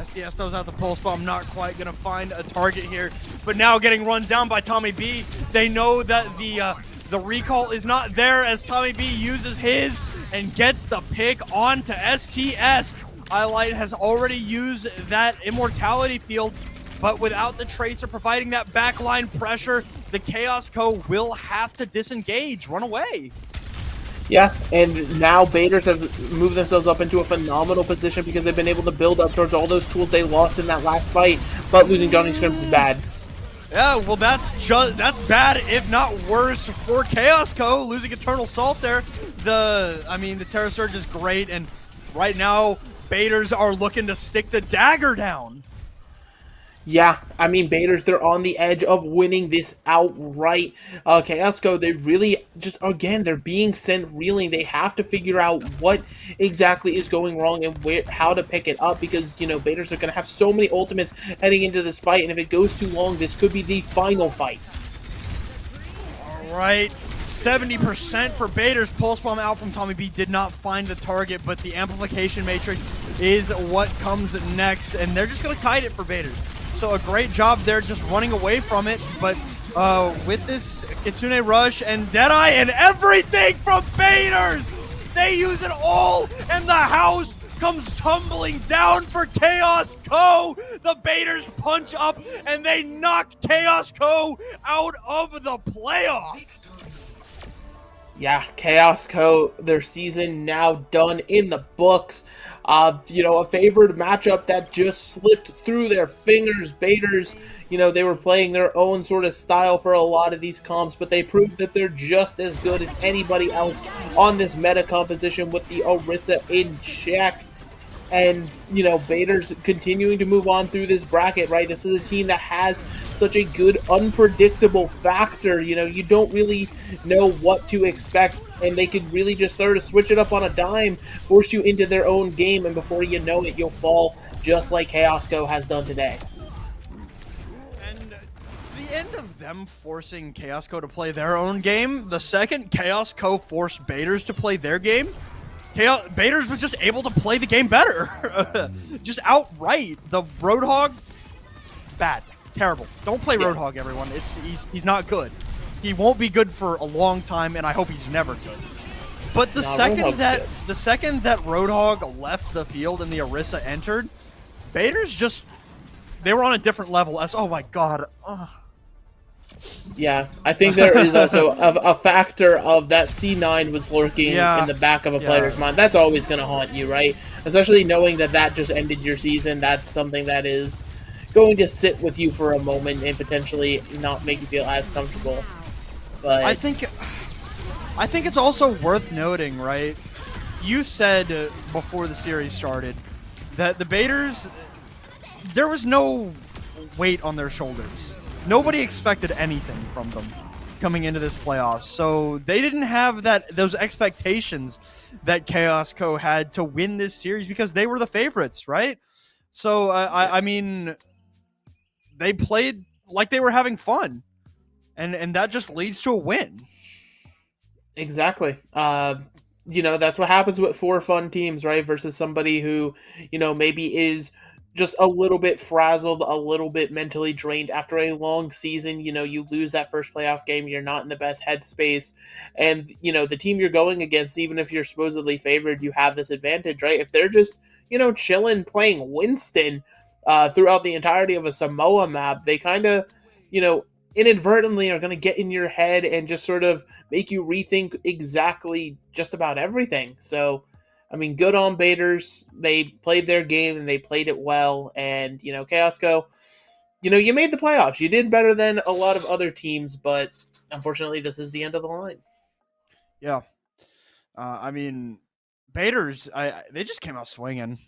STS throws out the Pulse Bomb, not quite going to find a target here, but now getting run down by Tommy B. They know that the recall is not there, as Tommy B uses his and gets the pick onto STS. Eyelight has already used that immortality field, but without the Tracer providing that backline pressure, the ChaosCo will have to disengage, run away. Yeah, and now Baiters have moved themselves up into a phenomenal position because they've been able to build up towards all those tools they lost in that last fight, but losing Johnny Scrims is bad. Yeah, well, that's bad, if not worse, for ChaosCo, losing Eternal Salt there. The Terra Surge is great, and right now, Baiters are looking to stick the dagger down. Yeah, Baiters, they're on the edge of winning this outright. ChaosCo, they really just, again, they're being sent reeling. They have to figure out what exactly is going wrong and how to pick it up, because, Baiters are going to have so many ultimates heading into this fight, and if it goes too long, this could be the final fight. All right. 70% for Baiters. Pulse Bomb out from Tommy B did not find the target, but the Amplification Matrix is what comes next, and they're just going to kite it for Baiters. So a great job there just running away from it, but with this Kitsune Rush and Deadeye and everything from Baders, they use it all, and the house comes tumbling down for ChaosCo. The Baders punch up, and they knock ChaosCo out of the playoffs. Yeah, ChaosCo, their season now done in the books. A favored matchup that just slipped through their fingers. Baders, they were playing their own sort of style for a lot of these comps, but they proved that they're just as good as anybody else on this meta composition with the Orisa in check. And, Baders continuing to move on through this bracket, right? This is a team that has such a good unpredictable factor. You don't really know what to expect, and they could really just sort of switch it up on a dime, force you into their own game, and before you know it, you'll fall just like ChaosCo has done today. And to the end of them forcing ChaosCo to play their own game, the second ChaosCo forced Baders to play their game, Baders was just able to play the game better. Just outright. The Roadhog, bad. Terrible. Don't play Roadhog, everyone. He's not good. He won't be good for a long time, and I hope he's never good. But the second that Roadhog left the field and the Orisa entered, Baders they were on a different level. Oh my god. Yeah, I think there is also a factor of that C9 was lurking in the back of a player's mind. That's always going to haunt you, right? Especially knowing that just ended your season. That's something that is going to sit with you for a moment and potentially not make you feel as comfortable. But I think it's also worth noting, right? You said before the series started that the Baders, there was no weight on their shoulders. Nobody expected anything from them coming into this playoffs, so they didn't have those expectations that ChaosCo had to win this series because they were the favorites, right? So I mean, they played like they were having fun, and that just leads to a win. Exactly. That's what happens with 4 fun teams, right? Versus somebody who, maybe is just a little bit frazzled, a little bit mentally drained after a long season. You lose that first playoff game, you're not in the best headspace. And, the team you're going against, even if you're supposedly favored, you have this advantage, right? If they're just, chilling, playing Winston throughout the entirety of a Samoa map, they kind of, inadvertently are going to get in your head and just sort of make you rethink exactly just about everything. So, I mean, good on Baders. They played their game and they played it well. And, ChaosCo, you made the playoffs. You did better than a lot of other teams, but unfortunately, this is the end of the line. Yeah. I mean, Baders, they just came out swinging.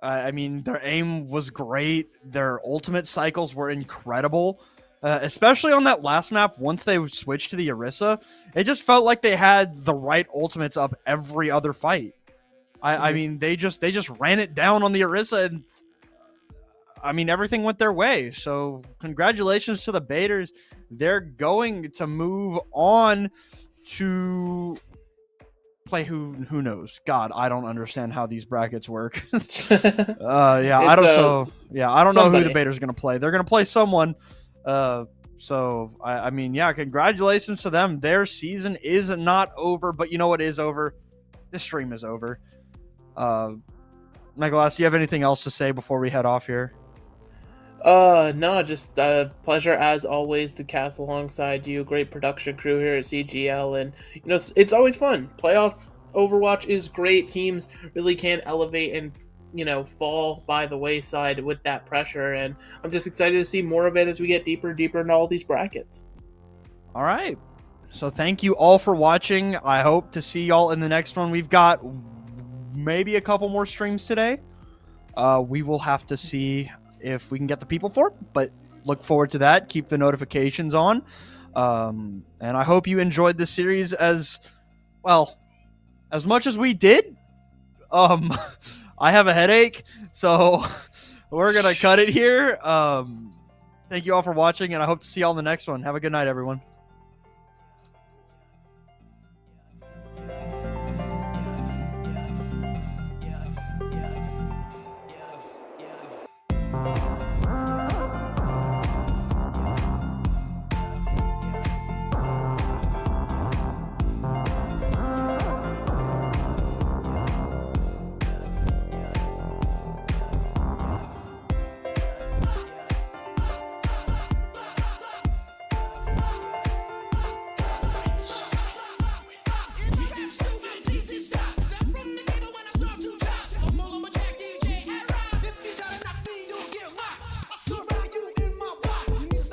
I mean, their aim was great. Their ultimate cycles were incredible. Especially on that last map, once they switched to the Orisa, it just felt like they had the right ultimates up every other fight. I mean, they just ran it down on the Orisa, and I mean, everything went their way. So congratulations to the Baders. They're going to move on to play who knows. God, I don't understand how these brackets work. I don't know who the Baders are going to play. They're going to play someone. I mean, congratulations to them. Their season is not over, but you know what is over? This stream is over. Nicholas, do you have anything else to say before we head off here? No, just a pleasure as always to cast alongside you. Great production crew here at CGL, and it's always fun. Playoff Overwatch is great. Teams really can elevate and fall by the wayside with that pressure, and I'm just excited to see more of it as we get deeper and deeper into all these brackets. All right, so thank you all for watching. I hope to see y'all in the next one. We've got maybe a couple more streams today. We will have to see if we can get the people for it, but look forward to that. Keep the notifications on, and I hope you enjoyed this series as much as we did. I have a headache, so we're going to cut it here. Thank you all for watching, and I hope to see you all in the next one. Have a good night, everyone.